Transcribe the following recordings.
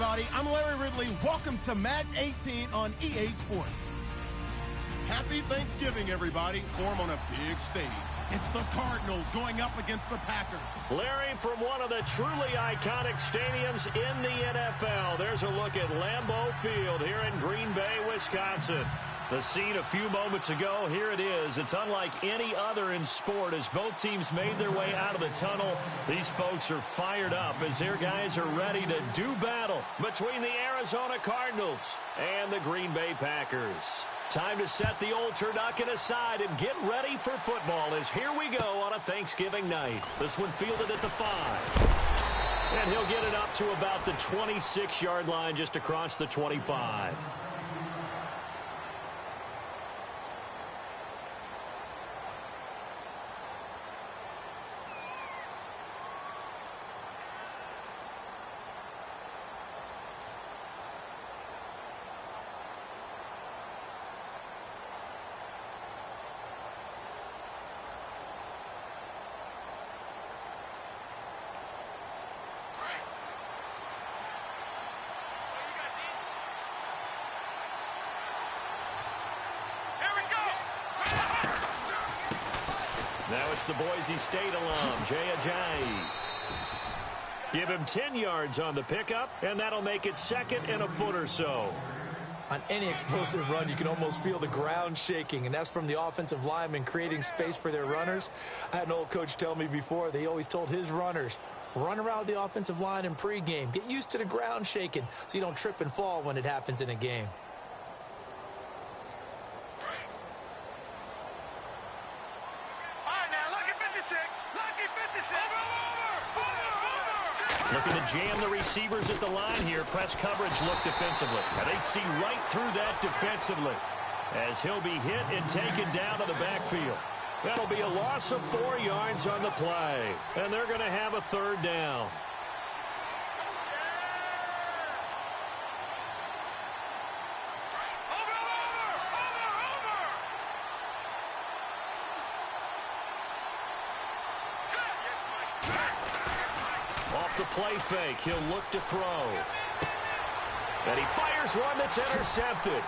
everybody. I'm Larry Ridley. Welcome to Madden 18 on EA Sports. Happy Thanksgiving, everybody. Form on a big stage. It's the Cardinals going up against the Packers. Larry, from one of the truly iconic stadiums in the NFL, there's a look at Lambeau Field here in Green Bay, Wisconsin. The scene a few moments ago, here it is. It's unlike any other in sport as both teams made their way out of the tunnel. These folks are fired up as their guys are ready to do battle between the Arizona Cardinals and the Green Bay Packers. Time to set the old turducken aside and get ready for football as here we go on a Thanksgiving night. This one fielded at the 5. And he'll get it up to about the 26-yard line just across the 25. Now it's the Boise State alum, Jay Ajayi. Give him 10 yards on the pickup, and that'll make it second and a foot or so. On any explosive run, you can almost feel the ground shaking, and that's from the offensive linemen creating space for their runners. I had an old coach tell me before, they always told his runners, run around the offensive line in pregame. Get used to the ground shaking so you don't trip and fall when it happens in a game. Looking to jam the receivers at the line here. Press coverage look defensively. And they see right through that defensively as he'll be hit and taken down to the backfield. That'll be a loss of 4 yards on the play. And they're going to have a third down. Off the play fake, he'll look to throw. And he fires one that's intercepted.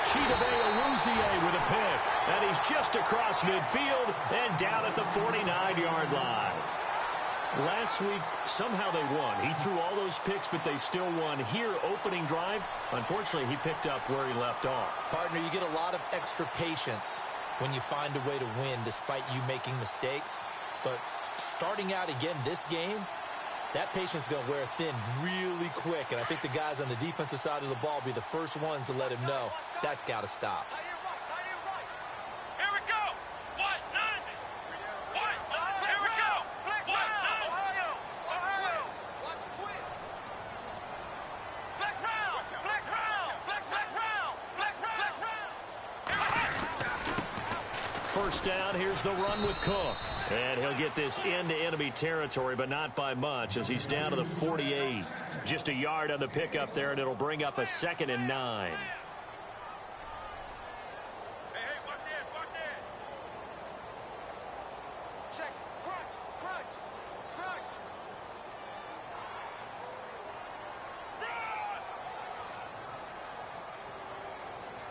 Chidobe Awuzie with a pick. And he's just across midfield and down at the 49-yard line. Last week, somehow they won. He threw all those picks, but they still won. Here, opening drive, unfortunately, he picked up where he left off. Partner, you get a lot of extra patience when you find a way to win despite you making mistakes. But starting out again this game, that patience is going to wear thin really quick, and I think the guys on the defensive side of the ball will be the first ones to let him know that's got to stop. Here we go. What? None. What? Here we go. Flex round. Ohio. Watch twist. Flex round. Flex round. Flex round. Flex round. First down, here's the run with Cook. And he'll get this into enemy territory, but not by much as he's down to the 48. Just a yard on the pickup there, and it'll bring up a 2nd and 9. Hey, watch it. Check. Crunch.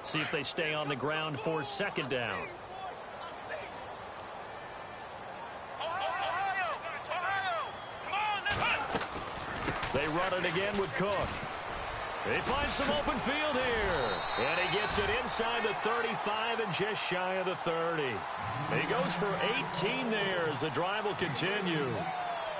See if they stay on the ground for 2nd down. They run it again with Cook. They find some open field here. And he gets it inside the 35 and just shy of the 30. He goes for 18 there as the drive will continue.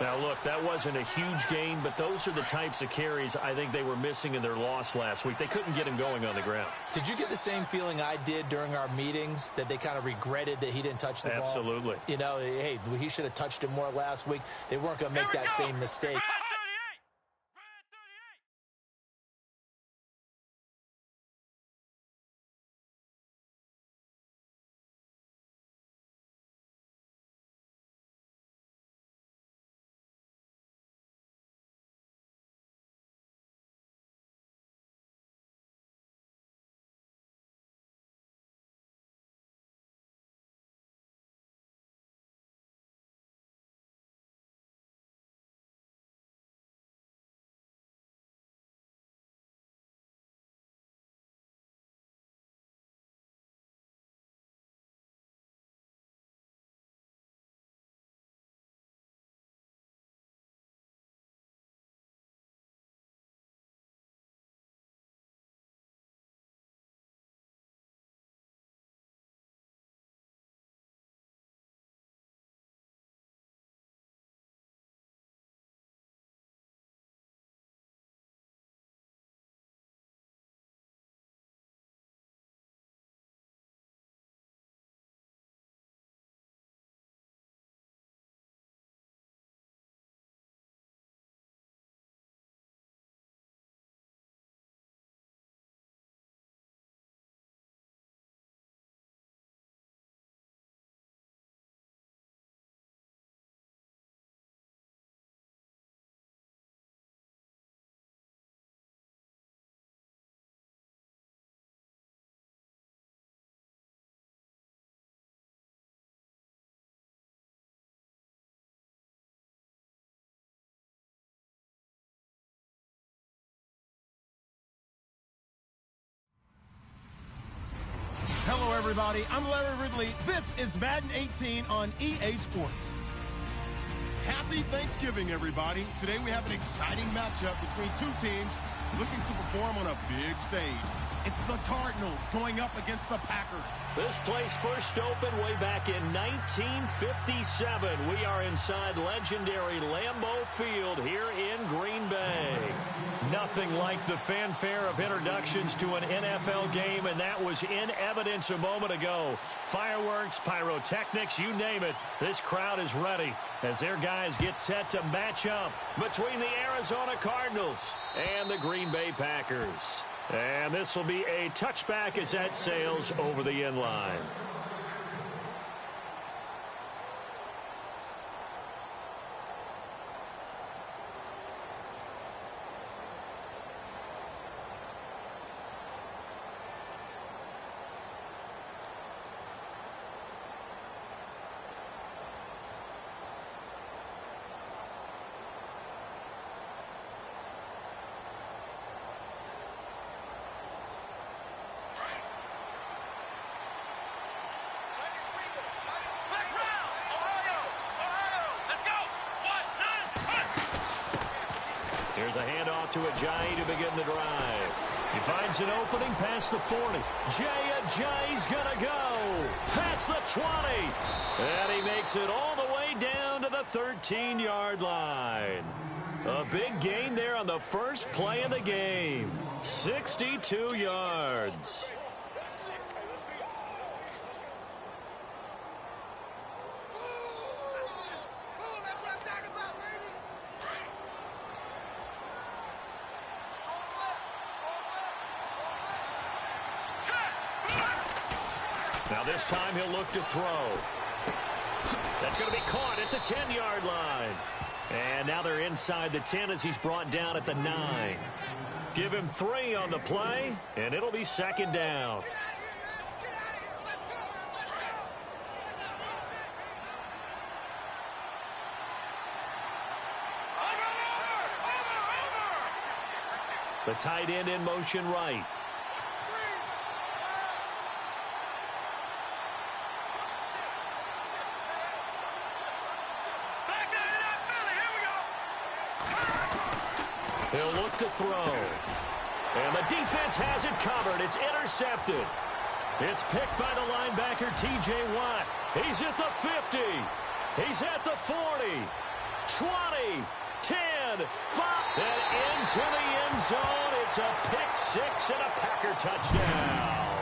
Now, look, that wasn't a huge gain, but those are the types of carries I think they were missing in their loss last week. They couldn't get him going on the ground. Did you get the same feeling I did during our meetings, that they kind of regretted that he didn't touch the ball? Absolutely. You know, hey, he should have touched it more last week. They weren't going to make that same mistake. Hello, everybody. I'm Larry Ridley. This is Madden 18 on EA Sports. Happy Thanksgiving, everybody. Today we have an exciting matchup between two teams looking to perform on a big stage. It's the Cardinals going up against the Packers. This place first opened way back in 1957. We are inside legendary Lambeau Field here in Green Bay. Nothing like the fanfare of introductions to an NFL game, and that was in evidence a moment ago. Fireworks, pyrotechnics, you name it. This crowd is ready as their guys get set to match up between the Arizona Cardinals and the Green Bay Packers. And this will be a touchback as that sails over the end line. Here's a handoff to Ajayi to begin the drive. He finds an opening past the 40. Ajayi's going to go past the 20. And he makes it all the way down to the 13-yard line. A big gain there on the first play of the game. 62 yards. Now this time he'll look to throw. That's going to be caught at the 10-yard line. And now they're inside the 10 as he's brought down at the 9. Give him 3 on the play, and it'll be second down. The tight end in motion right. He'll look to throw. And the defense has it covered. It's intercepted. It's picked by the linebacker, T.J. Watt. He's at the 50. He's at the 40. 20. 10. 5. And into the end zone. It's a pick six and a Packer touchdown.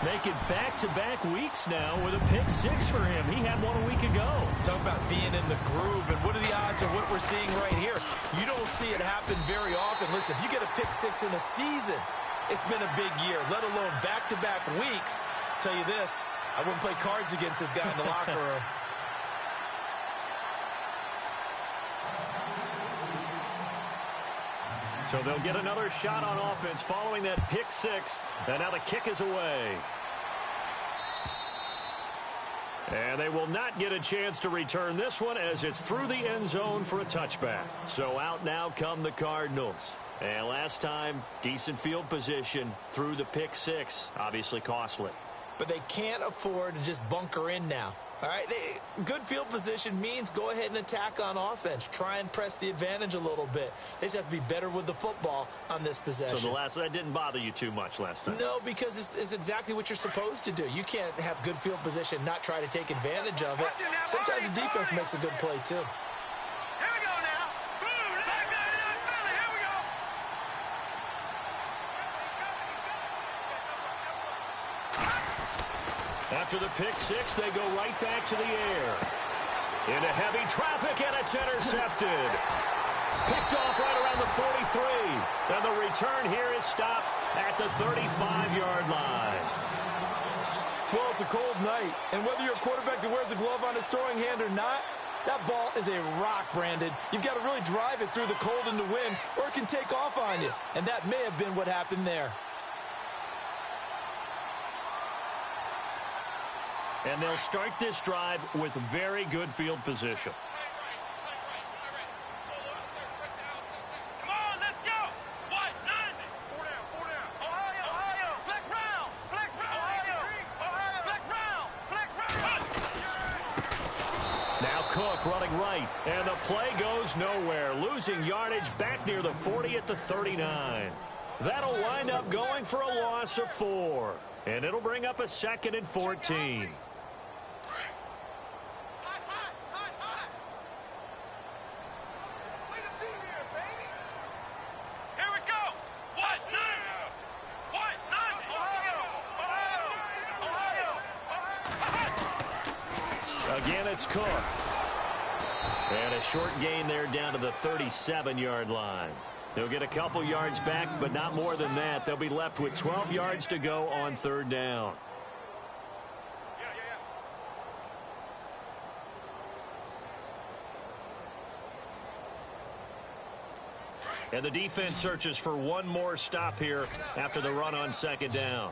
Making back-to-back weeks now with a pick six for him. He had one a week ago. Talk about being in the groove, and what are the odds of what we're seeing right here? You don't see it happen very often. Listen, if you get a pick six in a season, it's been a big year, let alone back-to-back weeks. Tell you this, I wouldn't play cards against this guy in the locker room. So they'll get another shot on offense following that pick six. And now the kick is away. And they will not get a chance to return this one as it's through the end zone for a touchback. So out now come the Cardinals. And last time, decent field position through the pick six. Obviously costly. But they can't afford to just bunker in now. All right, good field position means go ahead and attack on offense. Try and press the advantage a little bit. They just have to be better with the football on this possession. So that didn't bother you too much last time? No, because it's exactly what you're supposed to do. You can't have good field position, not try to take advantage of it. Sometimes the defense makes a good play, too. Here we go now. Back there in Philly. Here we go. After the pick six, they go right back to the air. Into heavy traffic, and it's intercepted. Picked off right around the 43. And the return here is stopped at the 35-yard line. Well, it's a cold night, and whether you're a quarterback that wears a glove on his throwing hand or not, that ball is a rock, Brandon. You've got to really drive it through the cold and the wind, or it can take off on you. And that may have been what happened there. And they'll start this drive with very good field position. Come on, let's go. What? 90. Four down. Ohio. Let's run. Cook running right, and the play goes nowhere, losing yardage back near the 40 at the 39. That'll wind up going for a loss of 4, and it'll bring up a 2nd and 14. Again, it's Cook. And a short gain there down to the 37-yard line. They'll get a couple yards back, but not more than that. They'll be left with 12 yards to go on 3rd down. And the defense searches for one more stop here after the run on 2nd down.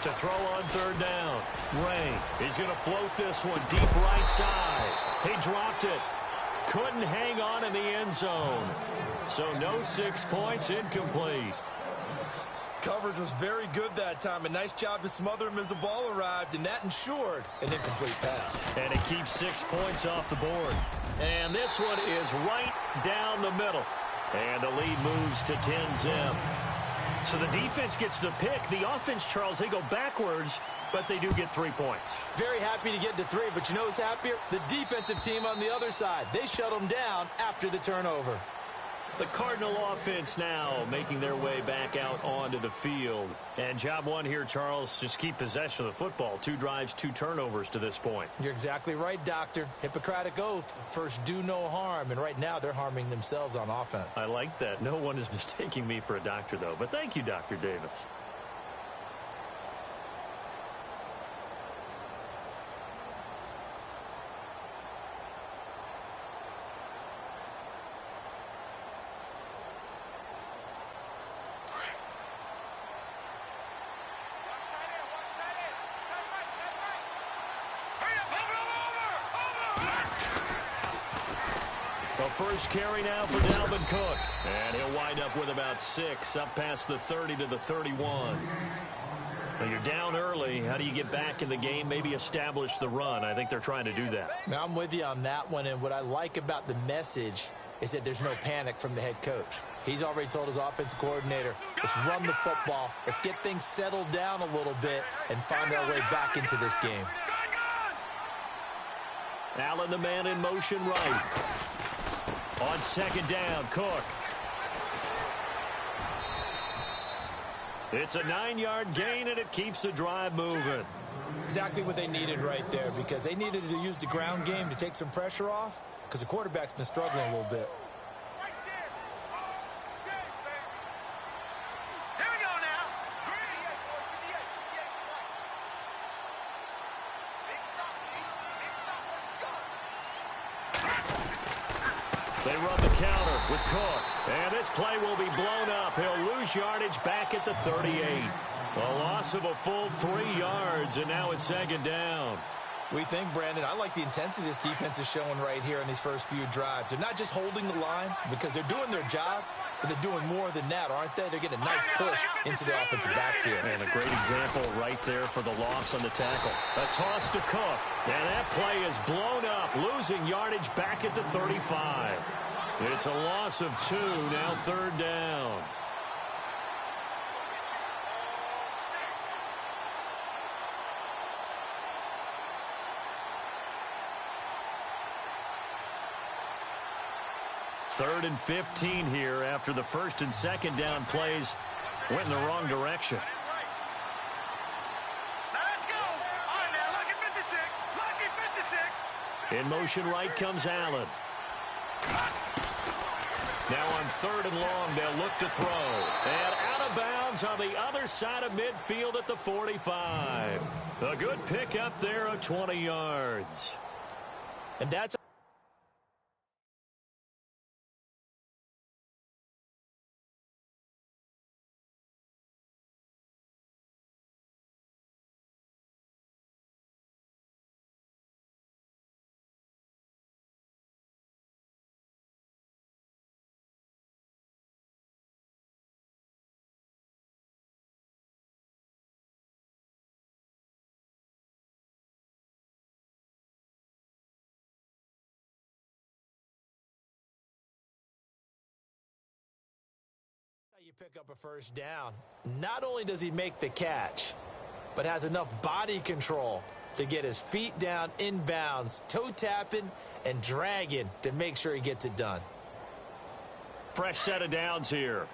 To throw on 3rd down. Ray is going to float this one deep right side. He dropped it. Couldn't hang on in the end zone. So no 6 points, incomplete. Coverage was very good that time. A nice job to smother him as the ball arrived, and that ensured an incomplete pass. And it keeps 6 points off the board. And this one is right down the middle. And the lead moves to 10-zip. So the defense gets the pick. The offense, Charles, they go backwards, but they do get 3 points. Very happy to get to 3, but you know who's happier? The defensive team on the other side. They shut them down after the turnover. The Cardinal offense now making their way back out onto the field. And job one here, Charles, just keep possession of the football. 2 drives, 2 turnovers to this point. You're exactly right, Doctor. Hippocratic oath. First, do no harm. And right now, they're harming themselves on offense. I like that. No one is mistaking me for a doctor, though. But thank you, Dr. Davis. First carry now for Dalvin Cook. And he'll wind up with about 6 up past the 30 to the 31. Well, you're down early. How do you get back in the game? Maybe establish the run. I think they're trying to do that. Now, I'm with you on that one. And what I like about the message is that there's no panic from the head coach. He's already told his offensive coordinator, let's run the football. Let's get things settled down a little bit and find our way back into this game. Allen, the man in motion right. On 2nd down, Cook. It's a 9-yard gain, and it keeps the drive moving. Exactly what they needed right there, because they needed to use the ground game to take some pressure off, because the quarterback's been struggling a little bit. They run the counter with Cook. And this play will be blown up. He'll lose yardage back at the 38. A loss of a full 3 yards, and now it's 2nd down. We think, Brandon, I like the intensity this defense is showing right here in these first few drives. They're not just holding the line because they're doing their job, but they're doing more than that, aren't they? They're getting a nice push into the offensive backfield. And a great example right there for the loss on the tackle. A toss to Cook. And that play is blown up, losing yardage back at the 35. It's a loss of 2, now 3rd down. Third and 15 here after the 1st and 2nd down plays went in the wrong direction. Let's go. All right, now, lucky 56. Lucky 56. In motion right comes Allen. Now on 3rd and long, they'll look to throw. And out of bounds on the other side of midfield at the 45. A good pick up there of 20 yards. And that's pick up a first down. Not only does he make the catch, but has enough body control to get his feet down inbounds, toe tapping and dragging to make sure he gets it done. Fresh set of downs here.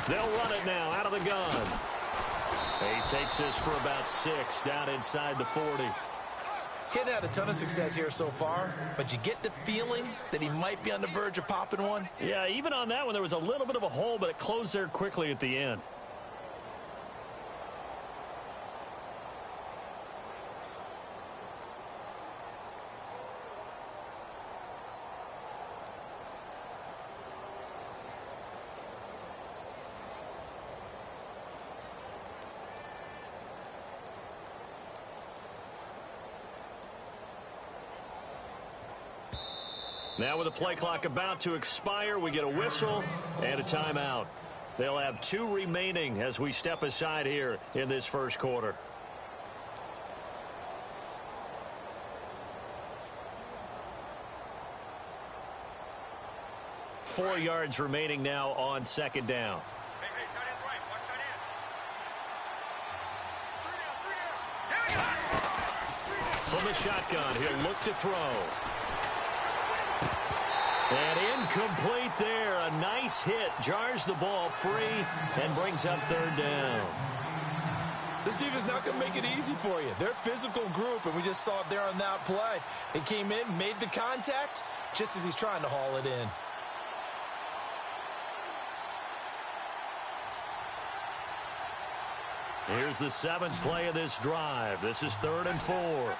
They'll run it now out of the gun. He takes this for about 6 down inside the 40. He's had a ton of success here so far, but you get the feeling that he might be on the verge of popping one. Yeah, even on that one, there was a little bit of a hole, but it closed there quickly at the end. Now with the play clock about to expire, we get a whistle and a timeout. They'll have 2 remaining as we step aside here in this first quarter. Four yards remaining now on second down. Hey, tight end right. Watch tight end. From the shotgun, he'll look to throw. And incomplete there. A nice hit. Jars the ball free and brings up third down. This defense not going to make it easy for you. They're a physical group, and we just saw it there on that play. They came in, made the contact, just as he's trying to haul it in. Here's the 7th play of this drive. This is 3rd and 4.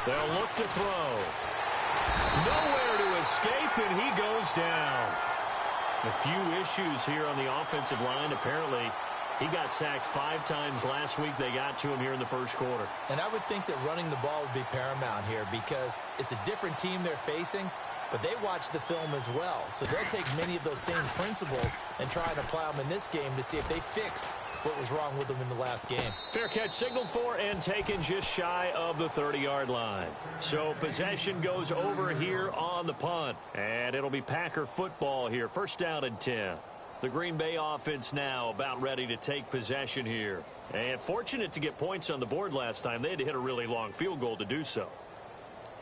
They'll look to throw. Nowhere to escape, and he goes down. A few issues here on the offensive line. Apparently, he got sacked 5 times last week. They got to him here in the first quarter. And I would think that running the ball would be paramount here because it's a different team they're facing, but they watch the film as well. So they'll take many of those same principles and try and apply them in this game to see if they fixed what was wrong with them in the last game. Fair catch signaled for and taken just shy of the 30-yard line. So possession goes over here on the punt. And it'll be Packer football here. First down and 10. The Green Bay offense now about ready to take possession here. And fortunate to get points on the board last time. They had to hit a really long field goal to do so.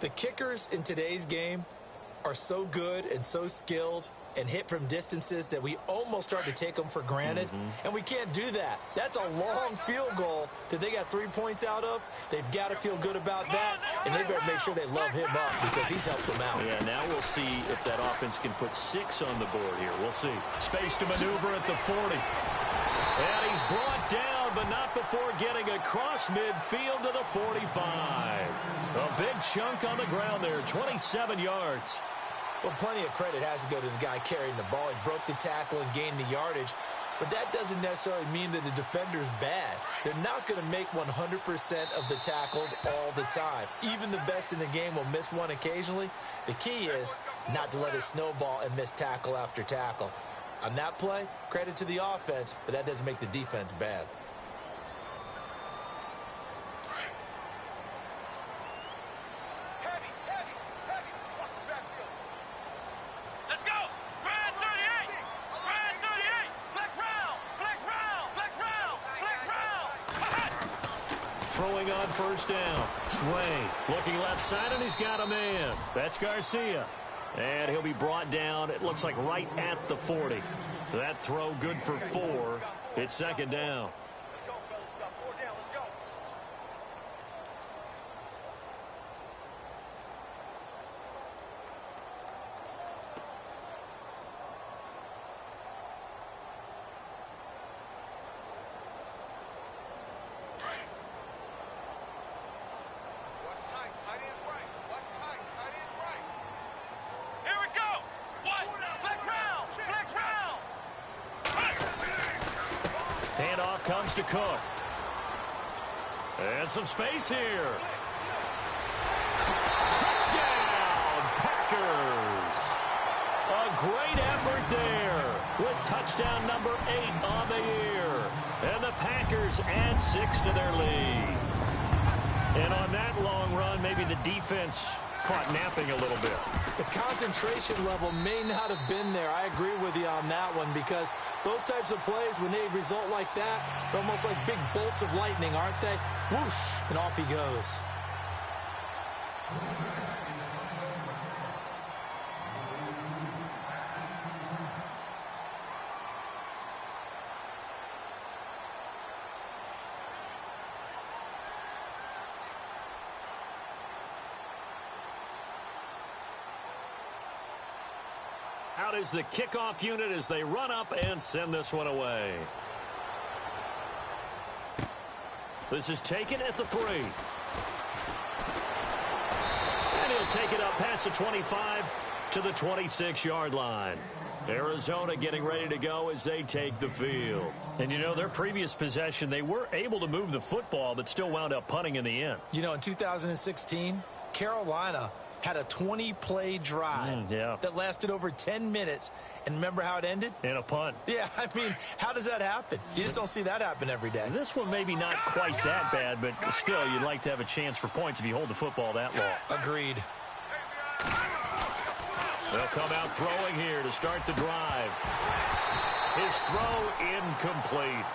The kickers in today's game are so good and so skilled and hit from distances that we almost start to take them for granted. And we can't do that. That's a long field goal that they got 3 points out of. They've got to feel good about that, and they better make sure they love him up because he's helped them out. Yeah, now we'll see if that offense can put 6 on the board here. We'll see. Space to maneuver at the 40. And he's brought down, but not before getting across midfield to the 45. A big chunk on the ground there, 27 yards. Well, plenty of credit has to go to the guy carrying the ball. He broke the tackle and gained the yardage. But that doesn't necessarily mean that the defender's bad. They're not going to make 100% of the tackles all the time. Even the best in the game will miss one occasionally. The key is not to let it snowball and miss tackle after tackle. On that play, credit to the offense, but that doesn't make the defense bad. Throwing on first down. Wayne looking left side, and he's got a man. That's Garcia. And he'll be brought down, it looks like right at the 40. That throw good for 4. It's second down. comes to Cook. And some space here. Touchdown, Packers. A great effort there with touchdown number 8 on the year. And the Packers add 6 to their lead. And on that long run, maybe the defense caught napping a little bit. The concentration level may not have been there. I agree with you on that one, because those types of plays, when they result like that, they're almost like big bolts of lightning, aren't they? Whoosh, and off he goes. Out is the kickoff unit as they run up and send this one away. This is taken at the 3. And he'll take it up past the 25 to the 26-yard line. Arizona getting ready to go as they take the field. And, you know, their previous possession, they were able to move the football but still wound up punting in the end. You know, in 2016, Carolina had a 20-play drive that lasted over 10 minutes. And remember how it ended? In a punt. Yeah, I mean, how does that happen? You just don't see that happen every day. This one maybe not quite that bad, but still, you'd like to have a chance for points if you hold the football that long. Agreed. They'll come out throwing here to start the drive. His throw incomplete.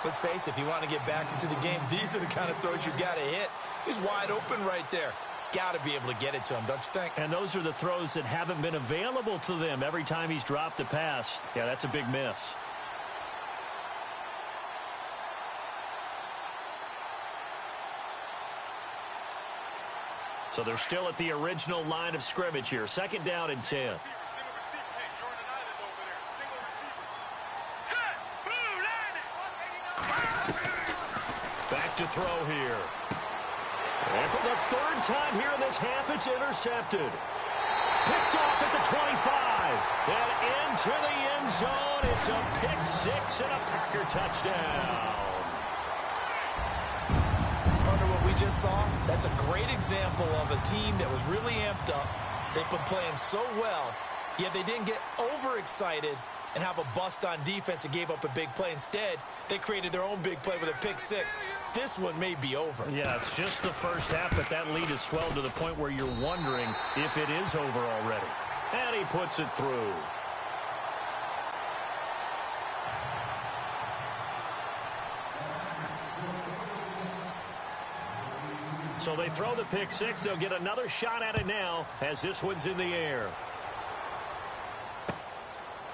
Let's face it, if you want to get back into the game, these are the kind of throws you got to hit. He's wide open right there. Got to be able to get it to him, don't you think? And those are the throws that haven't been available to them every time he's dropped a pass. Yeah, that's a big miss. So they're still at the original line of scrimmage here. 2nd down and 10. Back to throw here. And for the 3rd time here in this half, it's intercepted. Picked off at the 25. And into the end zone. It's a pick 6 and a Packer touchdown. Under what we just saw, that's a great example of a team that was really amped up. They've been playing so well, yet they didn't get overexcited and have a bust on defense and gave up a big play. Instead, they created their own big play with a pick 6. This one may be over. Yeah, it's just the first half, but that lead has swelled to the point where you're wondering if it is over already. And he puts it through. So they throw the pick 6. They'll get another shot at it now as this one's in the air.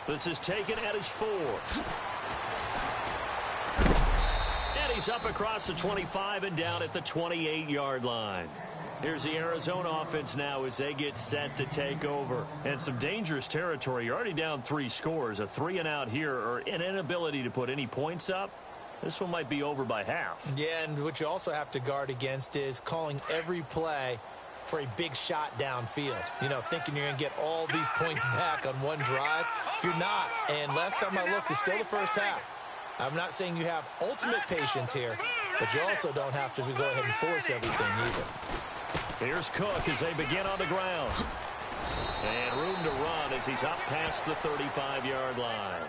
This is taken at his 4. And he's up across the 25 and down at the 28-yard line. Here's the Arizona offense now as they get set to take over. And some dangerous territory. You're already down 3 scores. A 3-and-out here or an inability to put any points up. This one might be over by half. Yeah, and what you also have to guard against is calling every play for a big shot downfield. You know, thinking you're going to get all these points back on one drive. You're not. And last time I looked, it's still the first half. I'm not saying you have ultimate patience here, but you also don't have to go ahead and force everything either. Here's Cook as they begin on the ground. And room to run as he's up past the 35-yard line.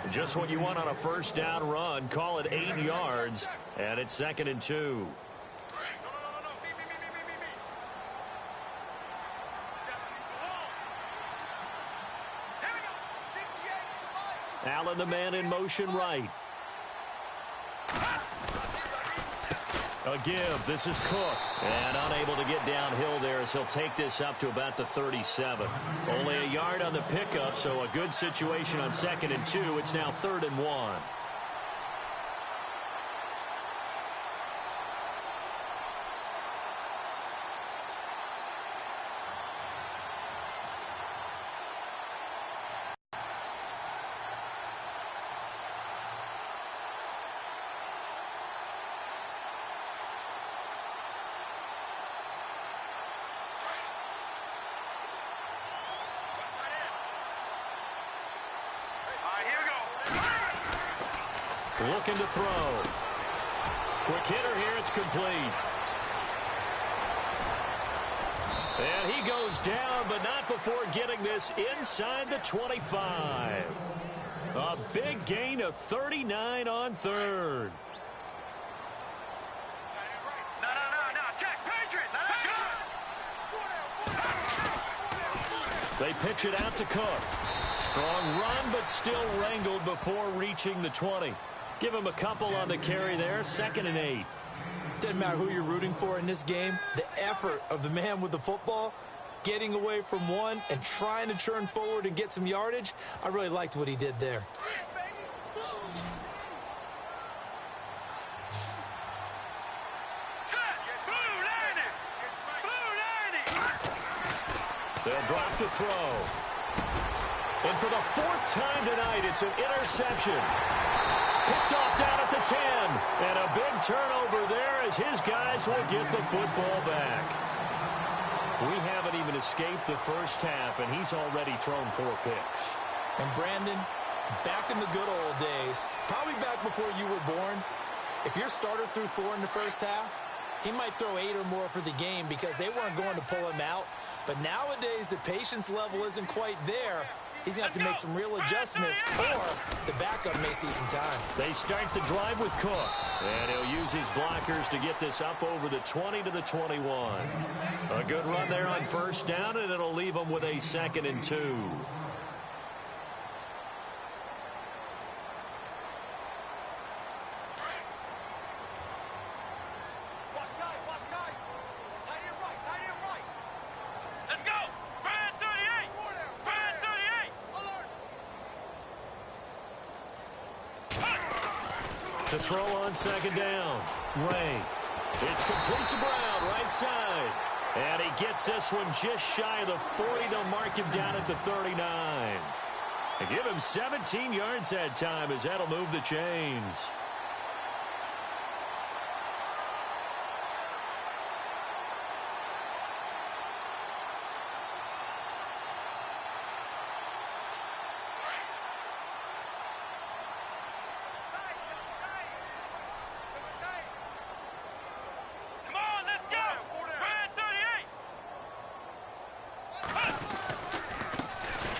Just what you want on a first down run. Call it 8 yards, and it's 2nd and 2. Allen, the man in motion right. A give. This is Cook. And unable to get downhill there as he'll take this up to about the 37. Only a yard on the pickup, so a good situation on 2nd and 2. It's now 3rd and 1. Looking to throw. Quick hitter here. It's complete. And he goes down, but not before getting this inside the 25. A big gain of 39 on third. No, Jack, Patriot. They pitch it out to Cook. Strong run, but still wrangled before reaching the 20. Give him a couple on the carry there. 2nd and 8. Doesn't matter who you're rooting for in this game. The effort of the man with the football, getting away from one and trying to turn forward and get some yardage, I really liked what he did there. They'll drop to throw. And for the 4th time tonight, it's an interception. Picked off down at the 10. And a big turnover there as his guys will get the football back. We haven't even escaped the first half, and he's already thrown 4 picks. And Brandon, back in the good old days, probably back before you were born, if your starter threw 4 in the first half, he might throw 8 or more for the game because they weren't going to pull him out. But nowadays, the patience level isn't quite there. He's going to have to make some real adjustments, or the backup may see some time. They start the drive with Cook, and he'll use his blockers to get this up over the 20 to the 21. A good run there on first down, and it'll leave them with a 2nd and 2. To throw on 2nd down. Ray. It's complete to Brown, right side. And he gets this one just shy of the 40. They'll mark him down at the 39. And give him 17 yards that time as that'll move the chains.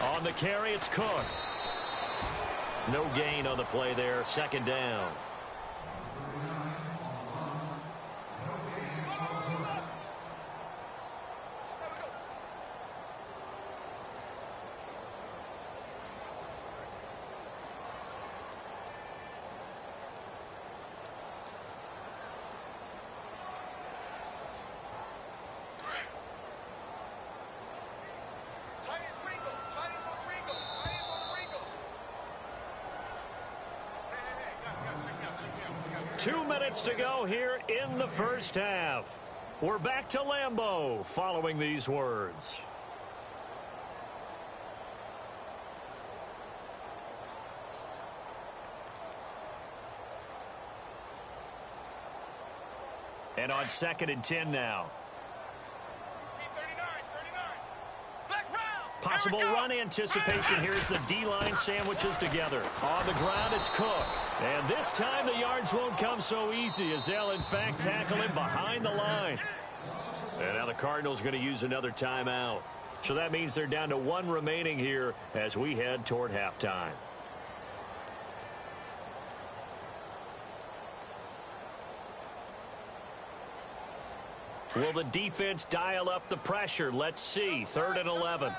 On the carry, it's Cook. No gain on the play there. 2nd down. To go here in the first half. We're back to Lambeau following these words. And on 2nd and 10 now. Possible run anticipation. Here's the D-line sandwiches together. On the ground, it's Cook. And this time the yards won't come so easy as they'll, in fact, tackle him behind the line. And now the Cardinals are going to use another timeout. So that means they're down to 1 remaining here as we head toward halftime. Will the defense dial up the pressure? Let's see. 3rd and 11.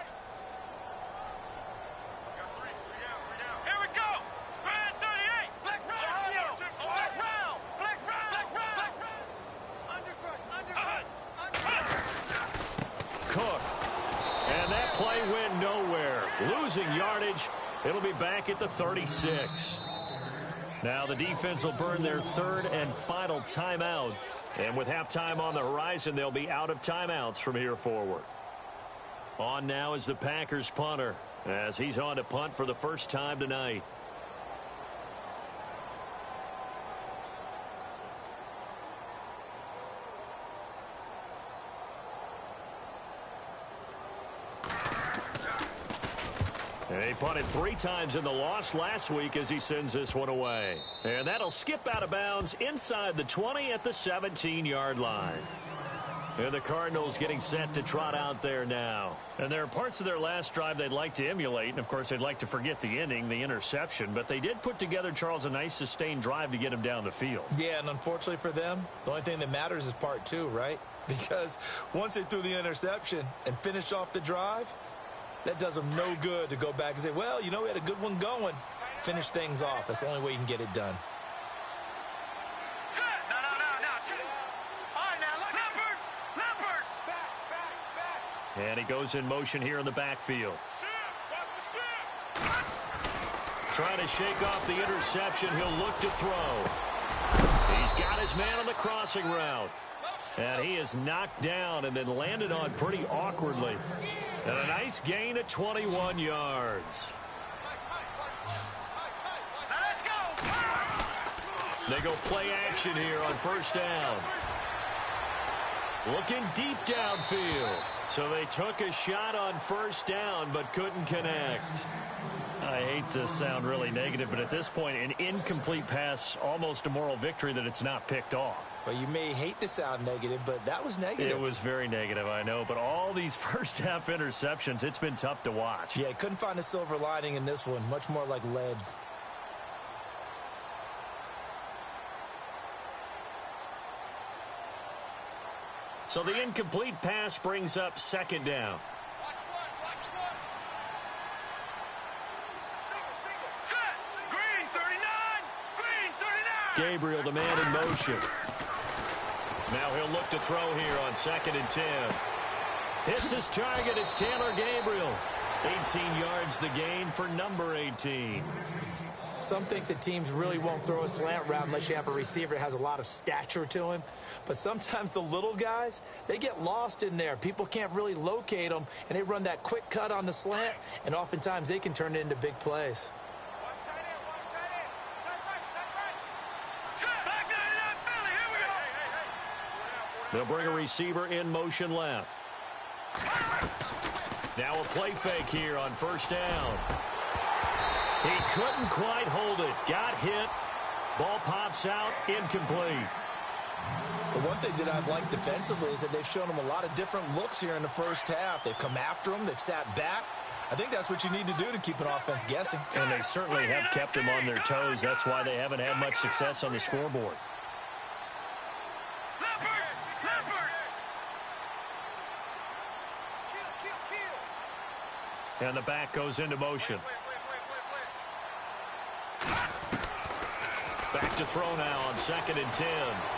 Yardage. It'll be back at the 36. Now the defense will burn their 3rd and final timeout. And with halftime on the horizon, they'll be out of timeouts from here forward. On now is the Packers punter as he's on to punt for the first time tonight. He punted 3 times in the loss last week as he sends this one away. And that'll skip out of bounds inside the 20 at the 17-yard line. And the Cardinals getting set to trot out there now. And there are parts of their last drive they'd like to emulate. And, of course, they'd like to forget the inning, the interception. But they did put together, Charles, a nice sustained drive to get him down the field. Yeah, and unfortunately for them, the only thing that matters is part 2, right? Because once they threw the interception and finished off the drive, that does them no good to go back and say, well, you know, we had a good one going. Finish things off. That's the only way you can get it done. And he goes in motion here in the backfield. Trying to shake off the interception. He'll look to throw. He's got his man on the crossing route. And he is knocked down and then landed on pretty awkwardly. And a nice gain of 21 yards. They go play action here on first down. Looking deep downfield. So they took a shot on first down but couldn't connect. I hate to sound really negative, but at this point, an incomplete pass, almost a moral victory that it's not picked off. Well, you may hate to sound negative, but that was negative. It was very negative, I know. But all these first-half interceptions, it's been tough to watch. Yeah, couldn't find a silver lining in this one. Much more like lead. So the incomplete pass brings up second down. Gabriel, the man in motion. Now he'll look to throw here on 2nd and 10. Hits his target. It's Taylor Gabriel. 18 yards the gain for number 18. Some think that teams really won't throw a slant route unless you have a receiver that has a lot of stature to him. But sometimes the little guys, they get lost in there. People can't really locate them, and they run that quick cut on the slant, and oftentimes they can turn it into big plays. They'll bring a receiver in motion left. Now a play fake here on first down. He couldn't quite hold it. Got hit. Ball pops out. Incomplete. The one thing that I've liked defensively is that they've shown him a lot of different looks here in the first half. They've come after him. They've sat back. I think that's what you need to do to keep an offense guessing. And they certainly have kept him on their toes. That's why they haven't had much success on the scoreboard. And the back goes into motion. Back to throw now on 2nd and 10.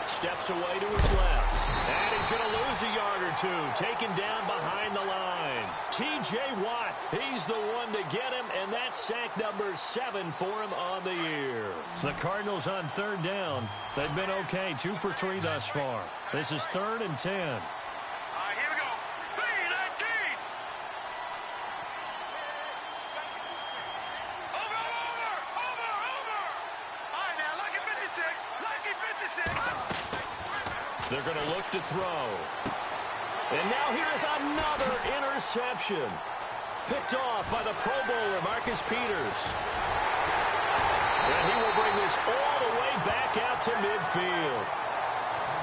Steps away to his left. And he's going to lose a yard or two. Taken down behind the line. T.J. Watt, he's the one to get him, and that's sack number 7 for him on the year. The Cardinals on 3rd down. They've been okay, 2 for 3 thus far. This is 3rd and 10. They're going to look to throw. And now here is another interception. Picked off by the Pro Bowler, Marcus Peters. And he will bring this all the way back out to midfield.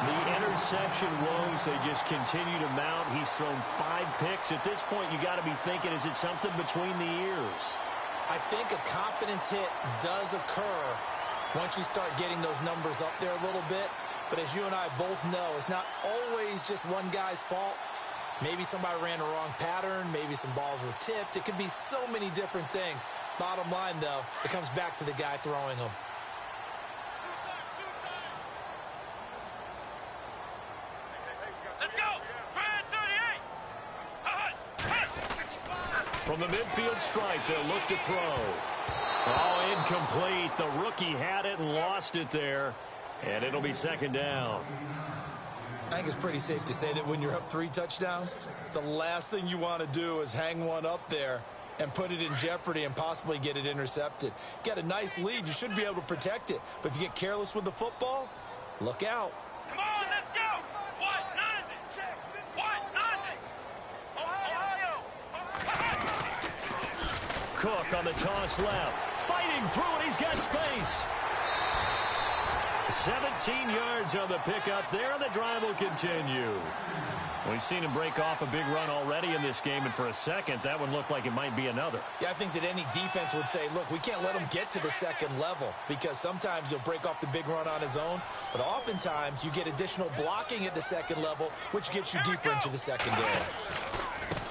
The interception woes, they just continue to mount. He's thrown 5 picks. At this point, you got to be thinking, is it something between the ears? I think a confidence hit does occur once you start getting those numbers up there a little bit. But as you and I both know, it's not always just one guy's fault. Maybe somebody ran a wrong pattern. Maybe some balls were tipped. It could be so many different things. Bottom line, though, it comes back to the guy throwing them. Let's go! Brad 38! From the midfield stripe, they'll look to throw. Oh, incomplete. The rookie had it and lost it there. And it'll be 2nd down. I think it's pretty safe to say that when you're up 3 touchdowns, the last thing you want to do is hang one up there and put it in jeopardy and possibly get it intercepted. You got a nice lead. You should be able to protect it. But if you get careless with the football, look out. Come on, let's go! What? Nothing! What? Nothing! Ohio! Cook on the toss left. Fighting through it. He's got space. 17 yards on the pickup there, and the drive will continue. We've seen him break off a big run already in this game, and for a second, that one looked like it might be another. Yeah, I think that any defense would say, look, we can't let him get to the second level, because sometimes he'll break off the big run on his own, but oftentimes you get additional blocking at the second level, which gets you deeper into the secondary.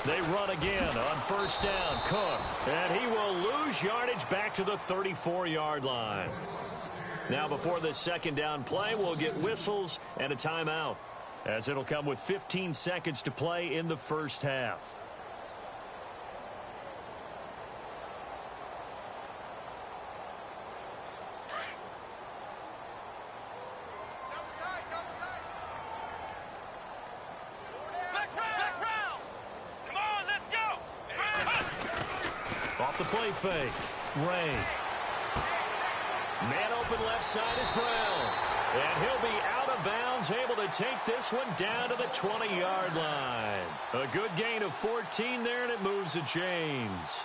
They run again on first down. Cook, and he will lose yardage back to the 34-yard line. Now, before this second down play, we'll get whistles and a timeout, as it'll come with 15 seconds to play in the first half. Come on, let's go. Off the play fake, Ray. Man open left side is Brown. And he'll be out of bounds, able to take this one down to the 20-yard line. A good gain of 14 there, and it moves the chains.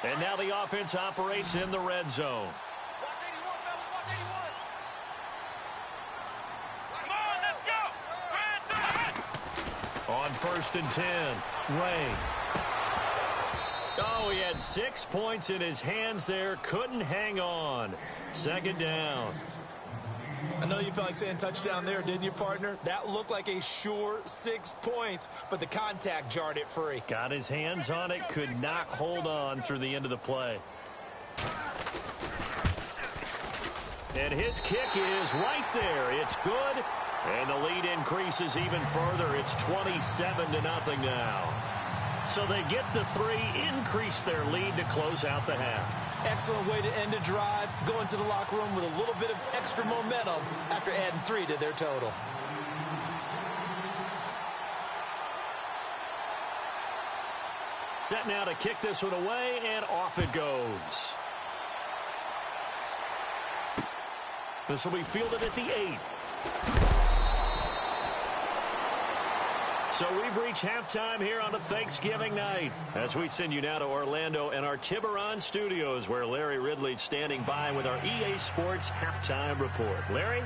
And now the offense operates in the red zone. Watch 81, fellas. Watch 81. Come on, let's go. On first and 10, Ray. Oh, he had 6 points in his hands there. Couldn't hang on. Second down. I know you felt like saying touchdown there, didn't you, partner? That looked like a sure 6 points, but the contact jarred it free. Got his hands on it, could not hold on through the end of the play. And his kick is right there. It's good, and the lead increases even further. It's 27-0 now. So they get the 3, increase their lead to close out the half. Excellent way to end a drive, going to the locker room with a little bit of extra momentum after adding 3 to their total. Set now to kick this one away, and off it goes. This will be fielded at the 8. So we've reached halftime here on a Thanksgiving night as we send you now to Orlando and our Tiburon studios, where Larry Ridley's standing by with our EA Sports halftime report. Larry?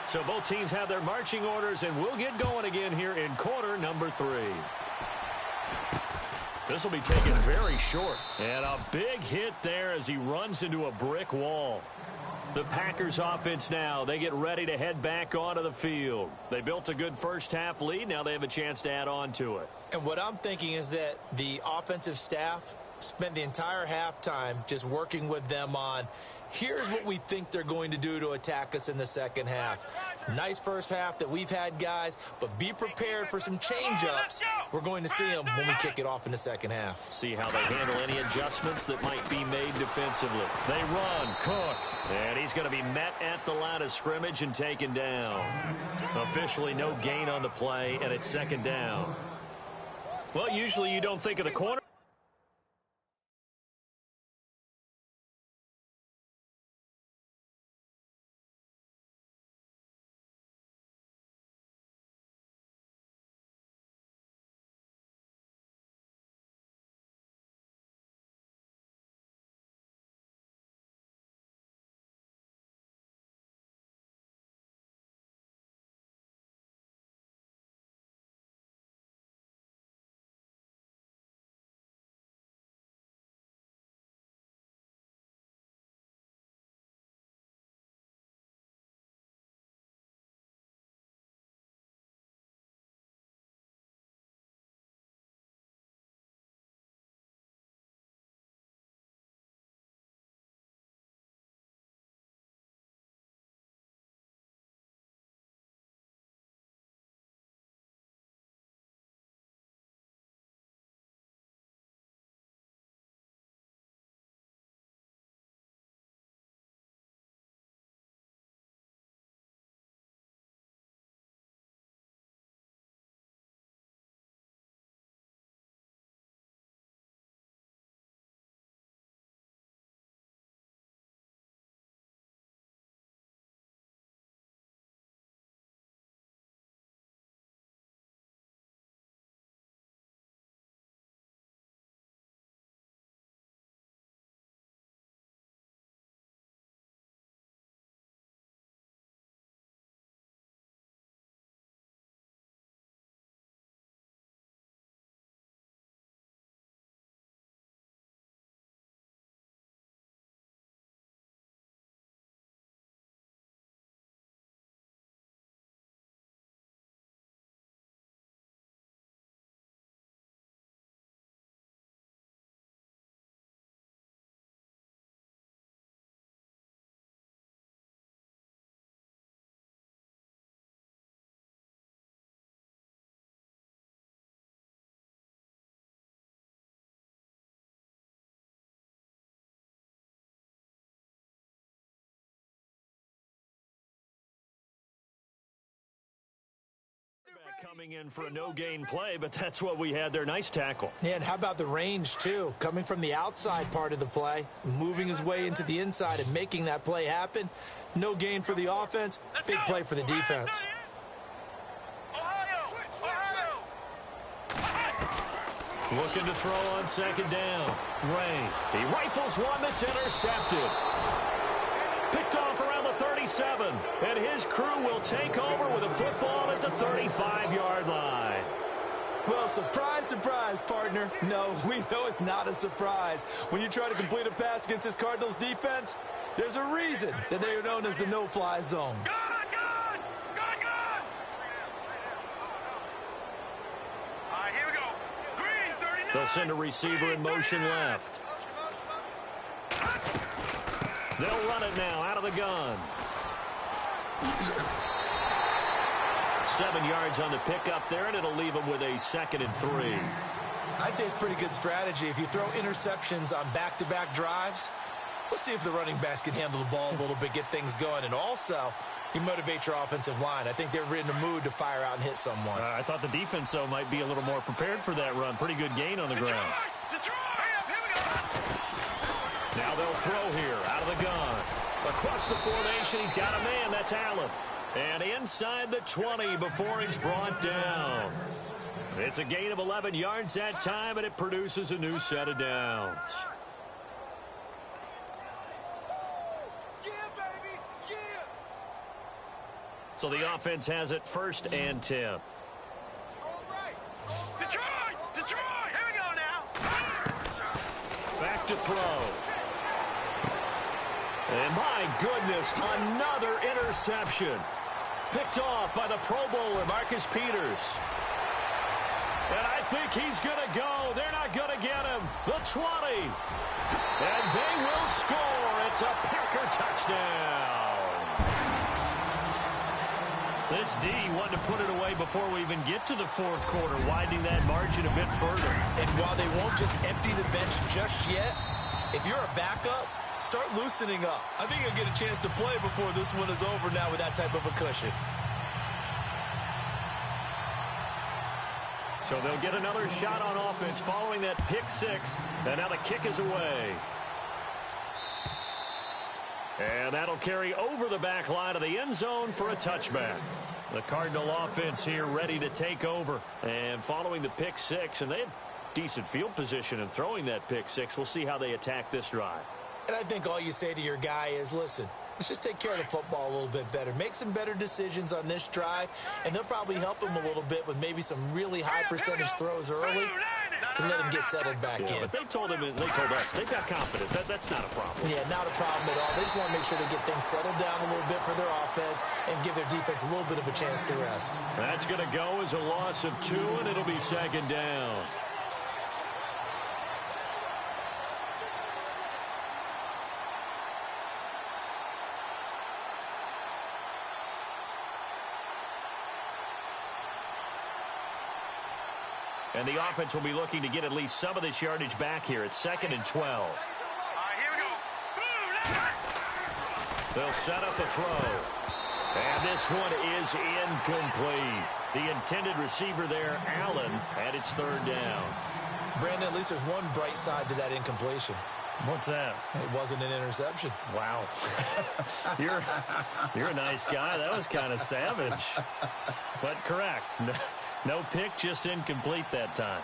So both teams have their marching orders, and we'll get going again here in quarter number 3. This will be taken very short. And a big hit there as he runs into a brick wall. The Packers offense now, they get ready to head back onto the field. They built a good first half lead. Now they have a chance to add on to it. And what I'm thinking is that the offensive staff spent the entire halftime just working with them on, here's what we think they're going to do to attack us in the second half. Nice first half that we've had, guys, but be prepared for some change-ups. We're going to see them when we kick it off in the second half. See how they handle any adjustments that might be made defensively. They run, Cook, and he's going to be met at the line of scrimmage and taken down. Officially no gain on the play, and it's second down. Well, usually you don't think of the corner. coming in for a no-gain play, but that's what we had there. Nice tackle. Yeah, and how about the range, too? Coming from the outside part of the play, moving his way into the inside and making that play happen. No gain for the offense, big play for the defense. Looking to throw on second down. Ray, he rifles one that's intercepted. Picked off around the 37, and his crew will take over with a football at the 35-yard line. Well, surprise, surprise, partner. No, we know it's not a surprise. When you try to complete a pass against this Cardinals defense, there's a reason that they are known as the no-fly zone. They'll send a receiver in motion left. They'll run it now out of the gun. 7 yards on the pickup there, and it'll leave them with a 2nd and 3. I'd say it's pretty good strategy. If you throw interceptions on back-to-back drives, let's see if the running backs can handle the ball a little bit, get things going, and also you motivate your offensive line. I think they're in the mood to fire out and hit someone. I thought the defense, though, might be a little more prepared for that run. Pretty good gain on the ground. Now they'll throw here out of the gun. Across the formation, he's got a man. That's Allen. And inside the 20 before he's brought down. It's a gain of 11 yards that time, and it produces a new set of downs. So the offense has it 1st and 10. Detroit, here we go now. Back to throw. And my goodness, another interception. Picked off by the Pro Bowler, Marcus Peters. And I think he's going to go. They're not going to get him. The 20. And they will score. It's a Packer touchdown. This D wanted to put it away before we even get to the 4th quarter, widening that margin a bit further. And while they won't just empty the bench just yet, if you're a backup, start loosening up. I think you'll get a chance to play before this one is over now with that type of a cushion. So they'll get another shot on offense following that pick 6, and now the kick is away. And that'll carry over the back line of the end zone for a touchback. The Cardinal offense here ready to take over. And following the pick 6, and they had decent field position in throwing that pick 6. We'll see how they attack this drive. And I think all you say to your guy is, listen, let's just take care of the football a little bit better. Make some better decisions on this drive, and they'll probably help him a little bit with maybe some really high percentage throws early to let him get settled back in. But they told us, they've got confidence. That's not a problem. Yeah, not a problem at all. They just want to make sure they get things settled down a little bit for their offense and give their defense a little bit of a chance to rest. That's going to go as a loss of 2, and it'll be 2nd down. And the offense will be looking to get at least some of this yardage back here. It's 2nd and 12. All right, here we go. They'll set up a throw. And this one is incomplete. The intended receiver there, Allen, and it's 3rd down. Brandon, at least there's one bright side to that incompletion. What's that? It wasn't an interception. Wow. You're a nice guy. That was kind of savage. But correct. No pick, just incomplete that time.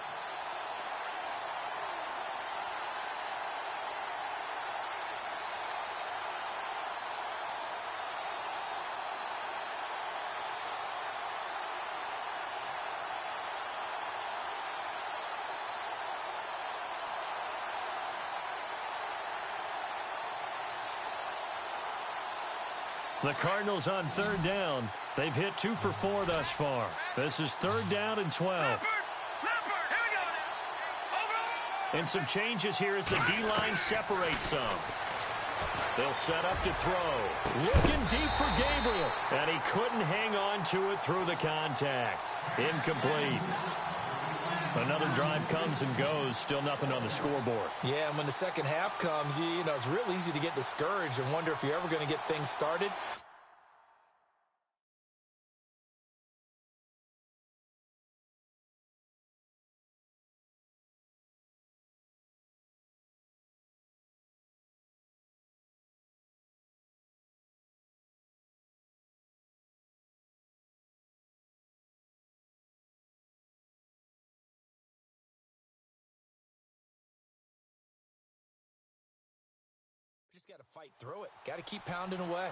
The Cardinals on 3rd down. They've hit 2 for 4 thus far. This is 3rd down and 12. And some changes here as the D-line separates some. They'll set up to throw. Looking deep for Gabriel. And he couldn't hang on to it through the contact. Incomplete. Another drive comes and goes. Still nothing on the scoreboard. Yeah, and when the second half comes, you know, it's real easy to get discouraged and wonder if you're ever going to get things started. got to fight through it. Got to keep pounding away.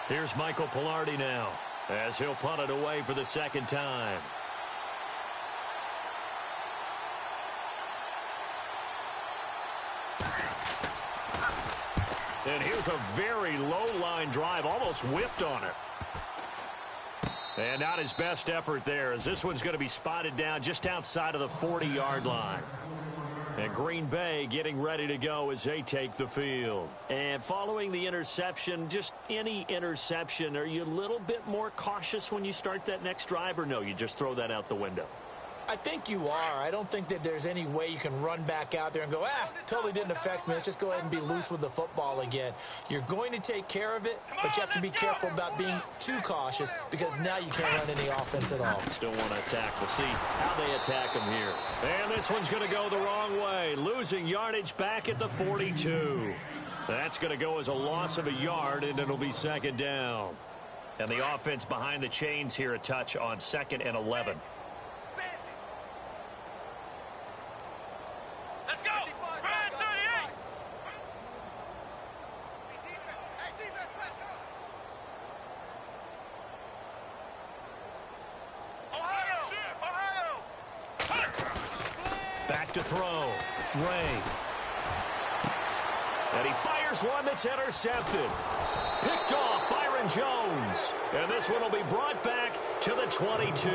Here's Michael Pilardi now, as he'll punt it away for the second time. And here's a very low-line drive, almost whiffed on it. And not his best effort there, as this one's going to be spotted down just outside of the 40-yard line. And Green Bay getting ready to go as they take the field. And following the interception, just any interception, are you a little bit more cautious when you start that next drive, or no, you just throw that out the window? I think you are. I don't think that there's any way you can run back out there and go, totally didn't affect me. Let's just go ahead and be loose with the football again. You're going to take care of it, but you have to be careful about being too cautious because now you can't run any offense at all. Still want to attack. We'll see how they attack him here. And this one's going to go the wrong way, losing yardage back at the 42. That's going to go as a loss of a yard, and it'll be second down. And the offense behind the chains here a touch on 2nd and 11. Back to throw. Ray. And he fires one that's intercepted. Picked off Byron Jones. And this one will be brought back to the 22.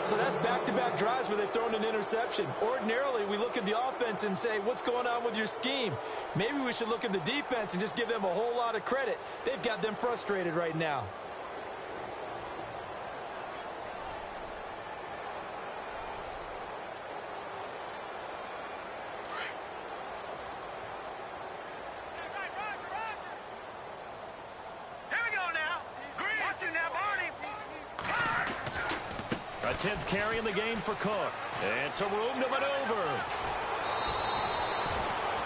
So that's back-to-back drives where they've thrown an interception. Ordinarily, we look at the offense and say, what's going on with your scheme? Maybe we should look at the defense and just give them a whole lot of credit. They've got them frustrated right now. A 10th carry in the game for Cook. And some room to maneuver.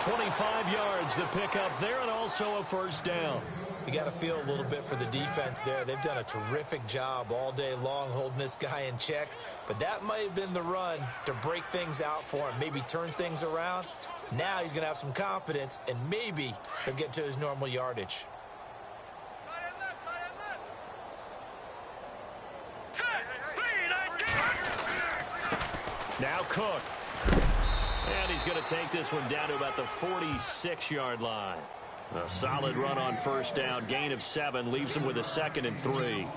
25 yards to pick up there, and also a first down. You got to feel a little bit for the defense there. They've done a terrific job all day long holding this guy in check. But that might have been the run to break things out for him, maybe turn things around. Now he's going to have some confidence, and maybe he'll get to his normal yardage. Now Cook. And he's going to take this one down to about the 46-yard line. A solid run on first down. Gain of 7 leaves him with a 2nd and 3.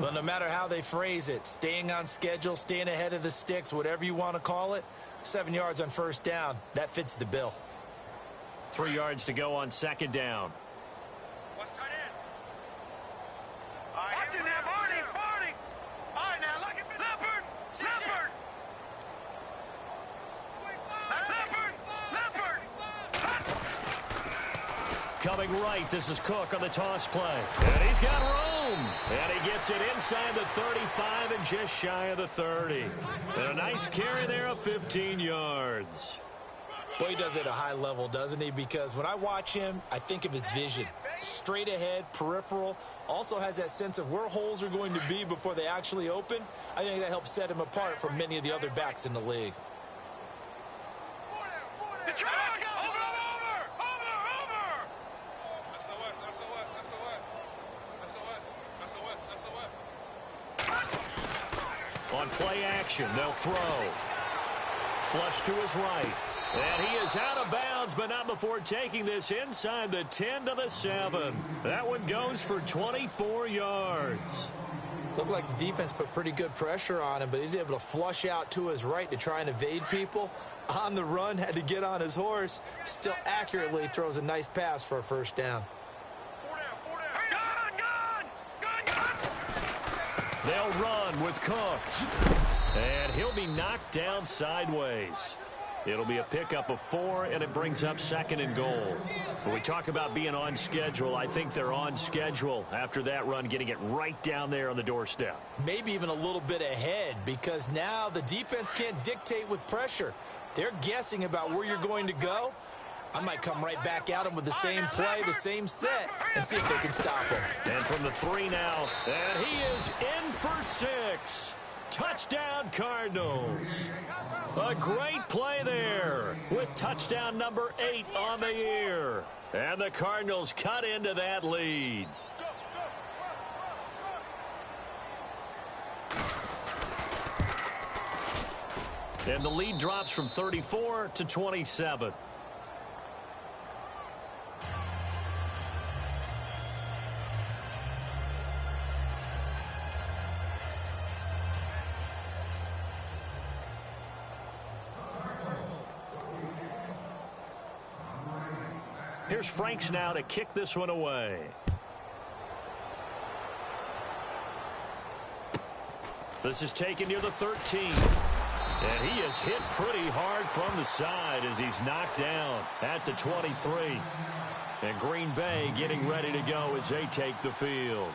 Well, no matter how they phrase it, staying on schedule, staying ahead of the sticks, whatever you want to call it, 7 yards on first down, that fits the bill. 3 yards to go on second down. Watch tight end. Watching that, Barney. All right, now look at Leopard. Coming right, this is Cook on the toss play. And he's got room. And he gets it inside the 35 and just shy of the 30. And a nice carry there of 15 yards. Boy, he does it at a high level, doesn't he? Because when I watch him, I think of his vision. Straight ahead, peripheral. Also has that sense of where holes are going to be before they actually open. I think that helps set him apart from many of the other backs in the league. On play action, they'll throw. Flush to his right. And he is out of bounds, but not before taking this inside the 10 to the 7. That one goes for 24 yards. Looked like the defense put pretty good pressure on him, but he's able to flush out to his right to try and evade people. On the run, had to get on his horse. Still accurately throws a nice pass for a first down. They'll run with Cook. And he'll be knocked down sideways. It'll be a pickup of 4, and it brings up 2nd and goal. When we talk about being on schedule, I think they're on schedule after that run, getting it right down there on the doorstep. Maybe even a little bit ahead, because now the defense can't dictate with pressure. They're guessing about where you're going to go. I might come right back at them with the same play, the same set, and see if they can stop them. And from the 3 now, and he is in for 6. Touchdown, Cardinals. A great play there with touchdown number 8 on the year. And the Cardinals cut into that lead. And the lead drops from 34 to 27. Here's Franks now to kick this one away. This is taken near the 13. And he is hit pretty hard from the side as he's knocked down at the 23. And Green Bay getting ready to go as they take the field.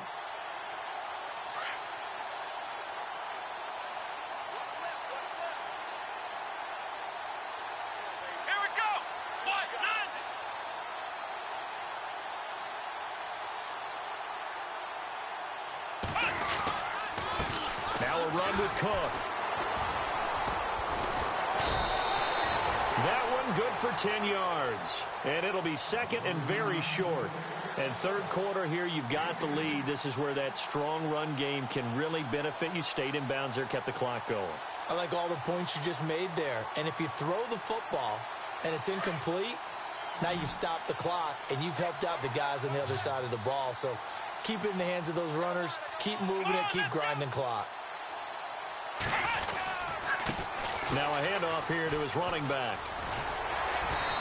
Here we go. What? 90. Now a run with Cook. That one good for 10 yards. And it'll be second and very short. And third quarter here, you've got the lead. This is where that strong run game can really benefit you. Stayed in bounds there, kept the clock going. I like all the points you just made there. And if you throw the football and it's incomplete, now you've stopped the clock and you've helped out the guys on the other side of the ball. So keep it in the hands of those runners. Keep moving it. Keep grinding clock. Now a handoff here to his running back.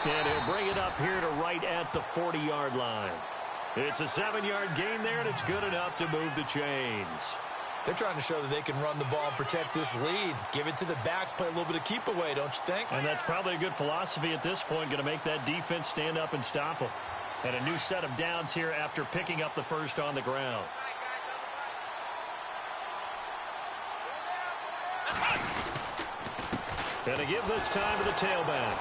And he'll bring it up here to right at the 40-yard line. It's a 7-yard gain there, and it's good enough to move the chains. They're trying to show that they can run the ball and protect this lead. Give it to the backs, play a little bit of keep away, don't you think? And that's probably a good philosophy at this point, going to make that defense stand up and stop them. And a new set of downs here after picking up the first on the ground. And a give this time to the tailback.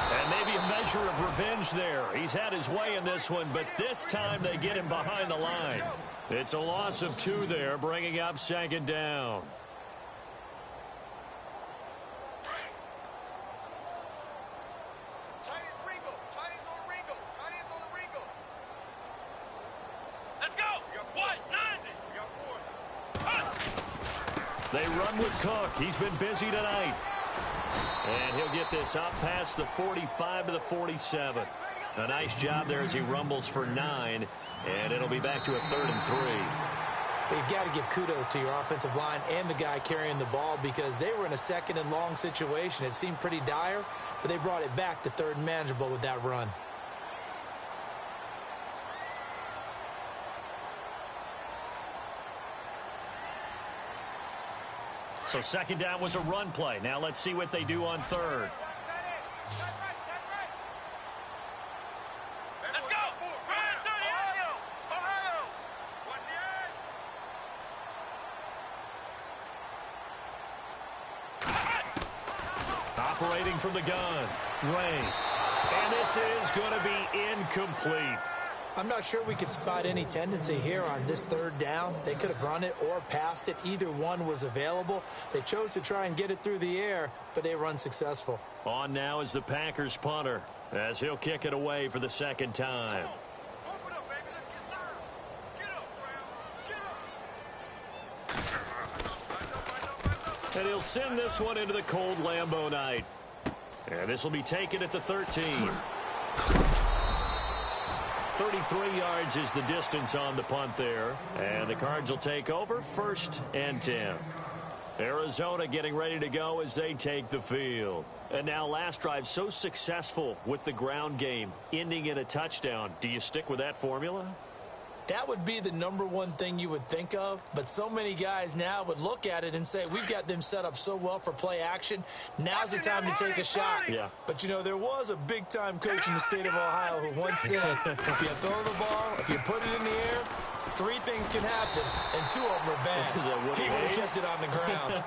And maybe a measure of revenge there. He's had his way in this one, but this time they get him behind the line. It's a loss of 2 there, bringing up second down. Let's go. What? 90. They run with Cook. He's been busy tonight. And he'll get this up past the 45 to the 47. A nice job there as he rumbles for 9. And it'll be back to a 3rd and 3. You've got to give kudos to your offensive line and the guy carrying the ball because they were in a 2nd and long situation. It seemed pretty dire, but they brought it back to 3rd and manageable with that run. So second down was a run play. Now let's see what they do on 3rd. Let's go. Ohio. Watch the edge. Operating from the gun. Ray. And this is going to be incomplete. I'm not sure we could spot any tendency here on this 3rd down. They could have run it or passed it. Either one was available. They chose to try and get it through the air, but they were unsuccessful. On now is the Packers punter as he'll kick it away for the 2nd time. And he'll send this one into the cold Lambeau night. And this will be taken at the 13. 33 yards is the distance on the punt there. And the Cards will take over 1st and 10. Arizona getting ready to go as they take the field. And now last drive so successful with the ground game, ending in a touchdown. Do you stick with that formula? That would be the #1 thing you would think of, but so many guys now would look at it and say, we've got them set up so well for play action. Now's the time to take a shot. Yeah. But, you know, there was a big-time coach in the state of Ohio who once said, if you throw the ball, if you put it in the air, 3 things can happen, and 2 of them are bad. He would have kept it on the ground.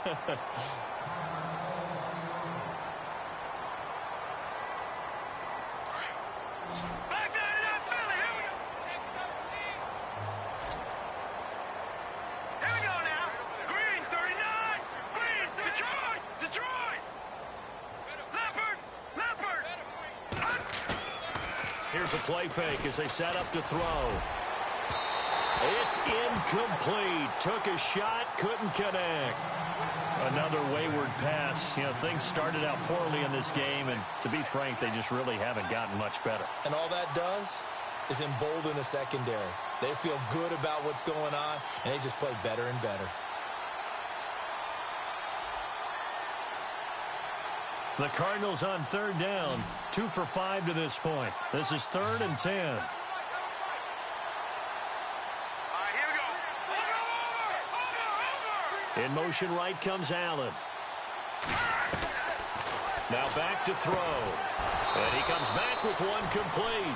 Here's a play fake as they set up to throw. It's incomplete. Took a shot, couldn't connect. Another wayward pass. You know, things started out poorly in this game, and to be frank, they just really haven't gotten much better. And all that does is embolden the secondary. They feel good about what's going on, and they just play better and better. The Cardinals on third down, 2 for 5 to this point. This is 3rd and 10. In motion right comes Allen. Now back to throw. And he comes back with one complete.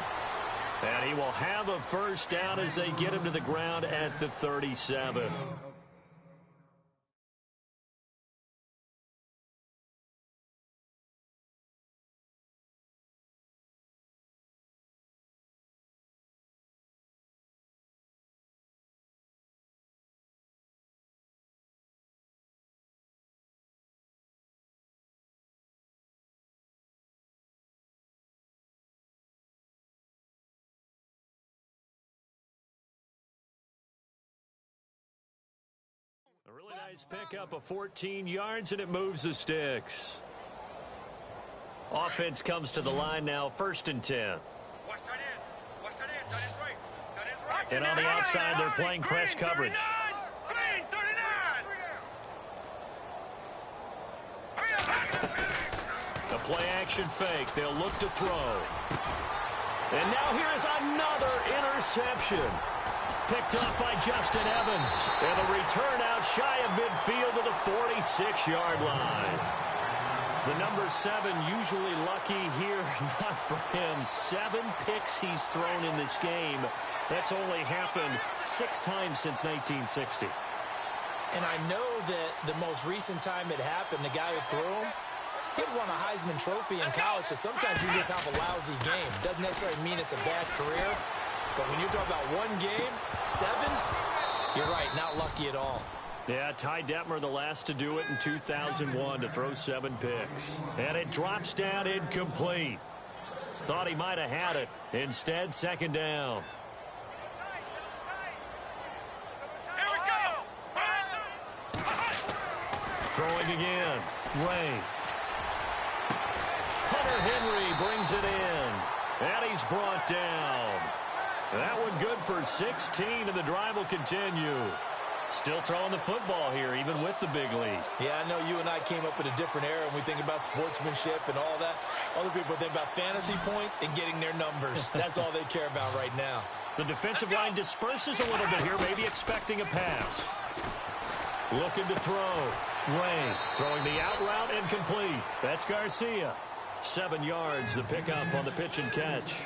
And he will have a first down as they get him to the ground at the 37. A really nice pickup of 14 yards, and it moves the sticks. Offense comes to the line now, 1st and 10. And on the outside, they're playing press coverage. The play-action fake. They'll look to throw. And now here's another interception. Picked off by Justin Evans. And the return out shy of midfield to the 46-yard line. The number 7 usually lucky here. Not for him. 7 picks he's thrown in this game. That's only happened 6 times since 1960. And I know that the most recent time it happened, the guy who threw him, he won a Heisman Trophy in college, so sometimes you just have a lousy game. Doesn't necessarily mean it's a bad career. But when you're talking about one game, 7, you're right, not lucky at all. Yeah, Ty Detmer, the last to do it in 2001, to throw 7 picks. And it drops down incomplete. Thought he might have had it. Instead, 2nd down. Here we go! Throwing again. Ray. Hunter Henry brings it in. And he's brought down. That one good for 16, and the drive will continue. Still throwing the football here, even with the big lead. Yeah, I know you and I came up in a different era when we think about sportsmanship and all that. Other people think about fantasy points and getting their numbers. That's all they care about right now. The defensive line disperses a little bit here, maybe expecting a pass. Looking to throw. Ray throwing the out route incomplete. That's Garcia. 7 yards, the pickup on the pitch and catch.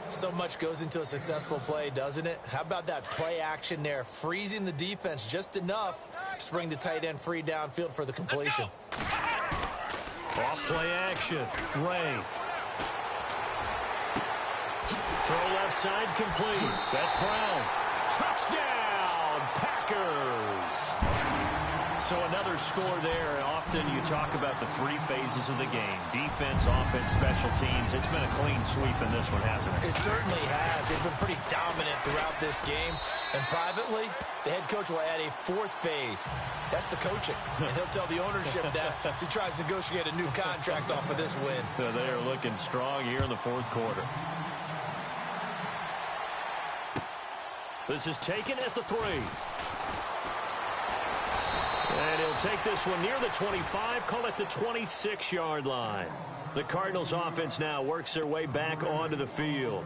So much goes into a successful play, doesn't it? How about that play action there? Freezing the defense just enough to bring the tight end free downfield for the completion. Off play action. Ray. Throw left side complete. That's Brown. Touchdown, Packers. So another score there. Often you talk about the 3 phases of the game. Defense, offense, special teams. It's been a clean sweep in this one, hasn't it? It certainly has. They've been pretty dominant throughout this game. And privately, the head coach will add a 4th phase. That's the coaching. And he'll tell the ownership that as he tries to negotiate a new contract off of this win. So they are looking strong here in the 4th quarter. This is taken at the 3. And he'll take this one near the 25, call it the 26-yard line. The Cardinals offense now works their way back onto the field.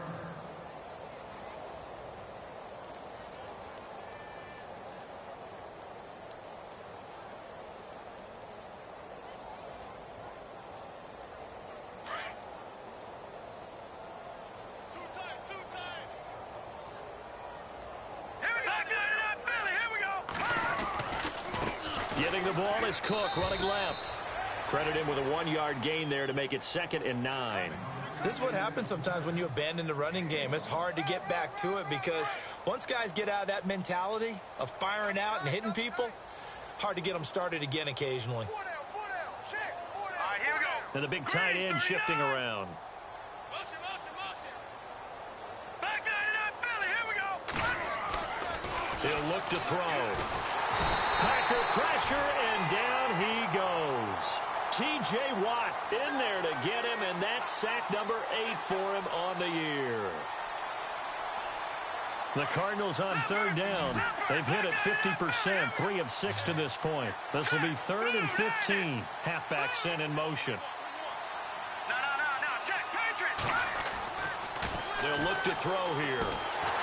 Getting the ball is Cook running left. Credit him with a 1-yard gain there to make it 2nd and 9. This is what happens sometimes when you abandon the running game. It's hard to get back to it because once guys get out of that mentality of firing out and hitting people, hard to get them started again occasionally. All right, here we go. And the big tight end shifting around. Motion. He'll look to throw. Packer pressure, and down he goes. T.J. Watt in there to get him, and that's sack number 8 for him on the year. The Cardinals on third down. They've hit it 50%, 3 of 6 to this point. This will be 3rd and 15. Halfback sent in motion. No, check, Patriots! They'll look to throw here.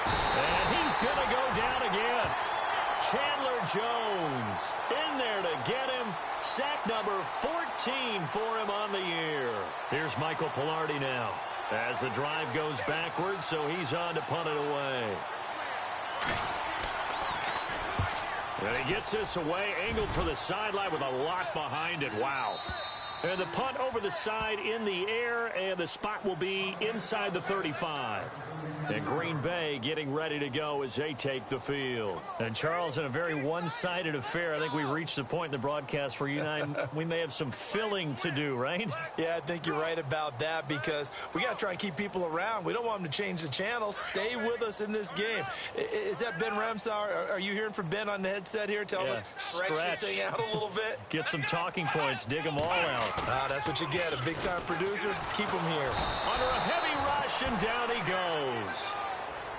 And he's going to go down again. Chandler Jones in there to get him. Sack number 14 for him on the year. Here's Michael Pilardi now as the drive goes backwards, so he's on to punt it away. And he gets this away, angled for the sideline with a lot behind it. Wow. And the punt over the side in the air, and the spot will be inside the 35. And Green Bay getting ready to go as they take the field. And Charles, in a very one-sided affair, I think we reached the point in the broadcast where you and I, we may have some filling to do, right? Yeah, I think you're right about that because we got to try and keep people around. We don't want them to change the channel. Stay with us in this game. Is that Ben Ramsauer? Are you hearing from Ben on the headset here telling us stretch this thing out a little bit? Get some talking points. Dig them all out. That's what you get. A big-time producer. Keep them here. Under a heavy rush, and down he goes.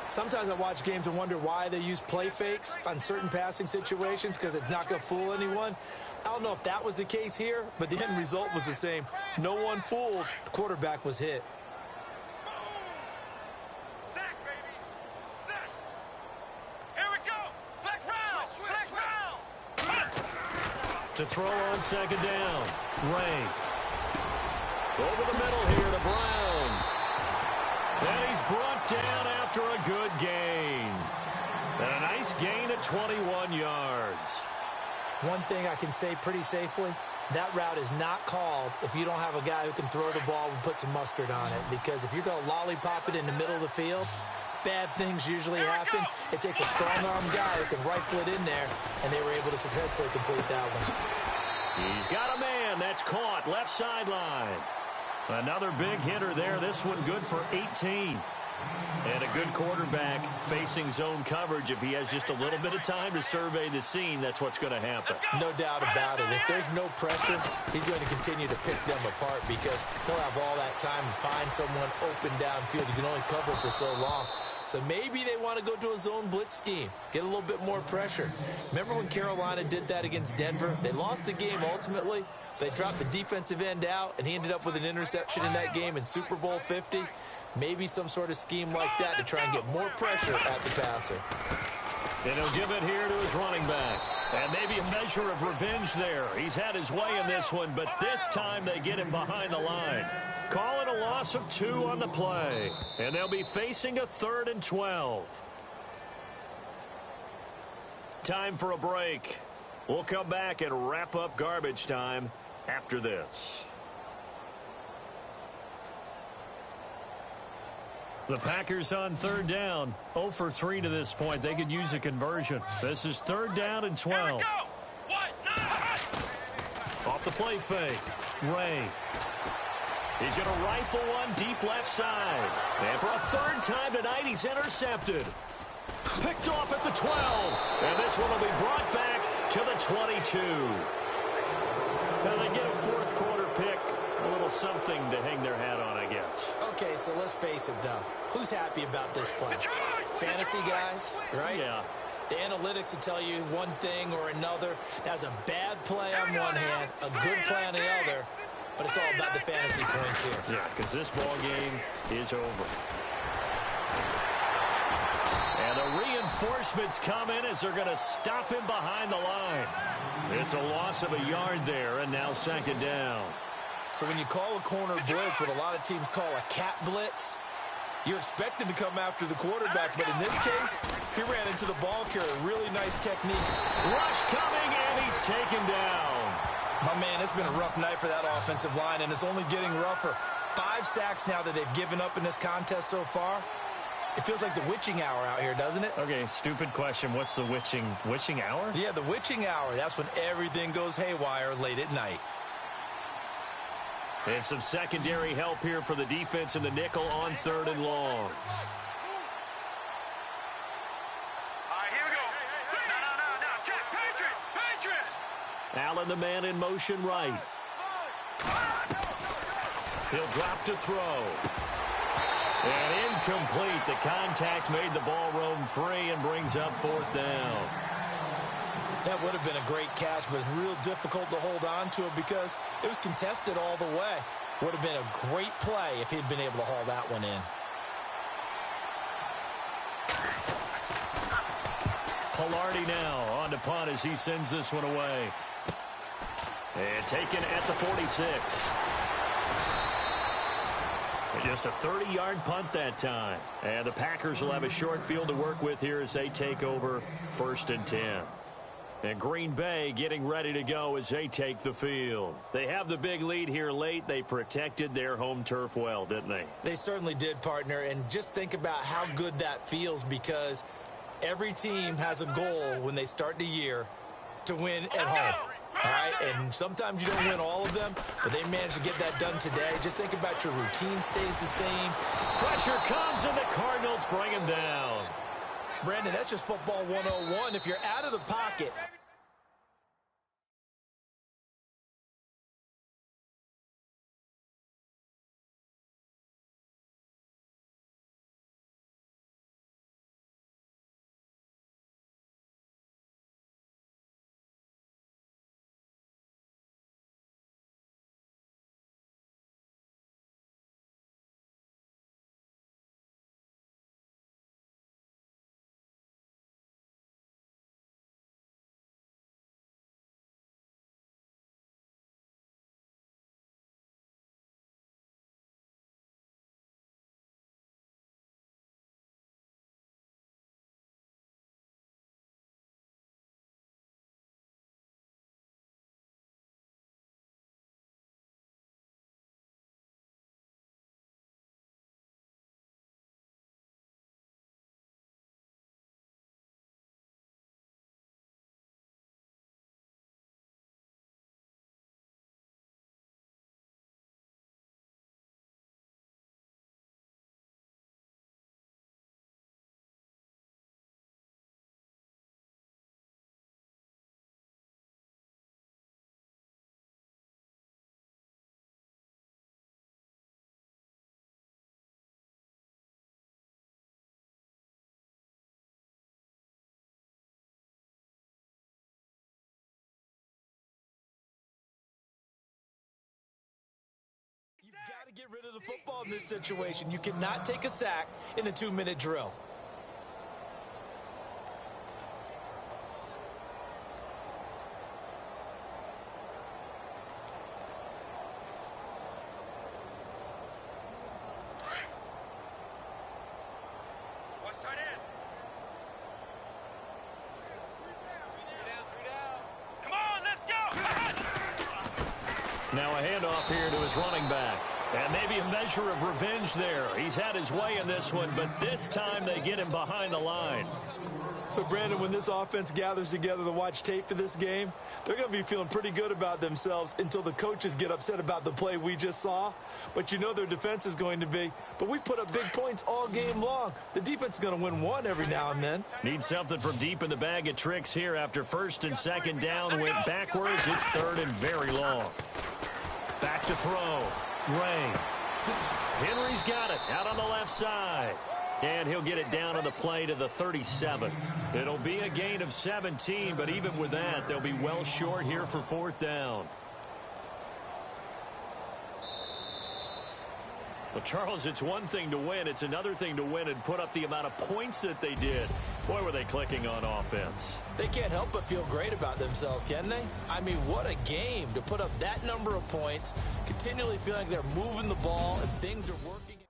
Sometimes I watch games and wonder why they use play fakes on certain passing situations because it's not going to fool anyone. I don't know if that was the case here, but the end result was the same. No one fooled. The quarterback was hit. Sack, baby! Sack! Here we go! Black round! To throw on second down. Ray. Over the middle here to Brown. And he's brought down after a good gain. And a nice gain at 21 yards. One thing I can say pretty safely, that route is not called if you don't have a guy who can throw the ball and put some mustard on it. Because if you're going to lollipop it in the middle of the field, bad things usually happen. It takes a strong-arm guy who can rifle it in there, and they were able to successfully complete that one. He's got a man. That's caught. Left sideline. Another big hitter there. This one good for 18. And a good quarterback facing zone coverage. If he has just a little bit of time to survey the scene, that's what's going to happen. No doubt about it. If there's no pressure, he's going to continue to pick them apart because he'll have all that time to find someone open downfield. You can only cover for so long. So maybe they want to go to a zone blitz scheme, get a little bit more pressure. Remember when Carolina did that against Denver? They lost the game ultimately. They dropped the defensive end out, and he ended up with an interception in that game in Super Bowl 50. Maybe some sort of scheme like that to try and get more pressure at the passer. And he'll give it here to his running back. And maybe a measure of revenge there. He's had his way in this one, but this time they get him behind the line. Call it a loss of 2 on the play. And they'll be facing a 3rd and 12. Time for a break. We'll come back and wrap up garbage time after this. The Packers on 3rd down. 0 for 3 to this point. They could use a conversion. This is 3rd down and 12. Off the play fake. Ray. He's going to rifle one deep left side. And for a 3rd time tonight, he's intercepted. Picked off at the 12. And this one will be brought back to the 22. Now they get a 4th quarter pick. A little something to hang their hat on, I guess. Okay, so let's face it, though. Who's happy about this play? Fantasy guys, right? Yeah. The analytics will tell you one thing or another. That's a bad play on one hand, a good play on the other, but it's all about the fantasy points here. Yeah, because this ball game is over. And the reinforcements come in as they're going to stop him behind the line. It's a loss of a yard there, and now 2nd down. So when you call a corner blitz, what a lot of teams call a cat blitz, you're expected to come after the quarterback. But in this case, he ran into the ball carrier. Really nice technique. Rush coming, and he's taken down. My man, it's been a rough night for that offensive line, and it's only getting rougher. 5 sacks now that they've given up in this contest so far. It feels like the witching hour out here, doesn't it? Okay, stupid question. What's the witching hour? Yeah, the witching hour. That's when everything goes haywire late at night. And some secondary help here for the defense in the nickel on 3rd and long. All right, here we go. Allen, the man in motion right. He'll drop to throw. And incomplete. The contact made the ball roam free and brings up 4th down. That would have been a great catch, but it's real difficult to hold on to it because it was contested all the way. Would have been a great play if he'd been able to haul that one in. Pilardi now on to punt as he sends this one away. And taken at the 46. And just a 30-yard punt that time. And the Packers will have a short field to work with here as they take over 1st and 10. And Green Bay getting ready to go as they take the field. They have the big lead here late. They protected their home turf well, didn't they? They certainly did, partner. And just think about how good that feels because every team has a goal when they start the year to win at home. All right, and sometimes you don't win all of them, but they managed to get that done today. Just think about your routine stays the same. Pressure comes, and the Cardinals bring him down. Brandon, that's just football 101. If you're out of the pocket, you've got to get rid of the football in this situation. You cannot take a sack in a 2-minute drill. Watch tight end. 3 down. Come on, let's go. Now a handoff here to his running back. And maybe a measure of revenge there. He's had his way in this one, but this time they get him behind the line. So, Brandon, when this offense gathers together to watch tape for this game, they're going to be feeling pretty good about themselves until the coaches get upset about the play we just saw. But you know their defense is going to be. But we've put up big points all game long. The defense is going to win one every now and then. Need something from deep in the bag of tricks here after 1st and 2nd down. Went backwards. It's 3rd and very long. Back to throw. Ray. Henry's got it out on the left side. And he'll get it down on the play to the 37. It'll be a gain of 17, but even with that, they'll be well short here for 4th down. Well, Charles, it's one thing to win. It's another thing to win and put up the amount of points that they did. Boy, were they clicking on offense. They can't help but feel great about themselves, can they? I mean, what a game to put up that number of points, continually feeling like they're moving the ball and things are working.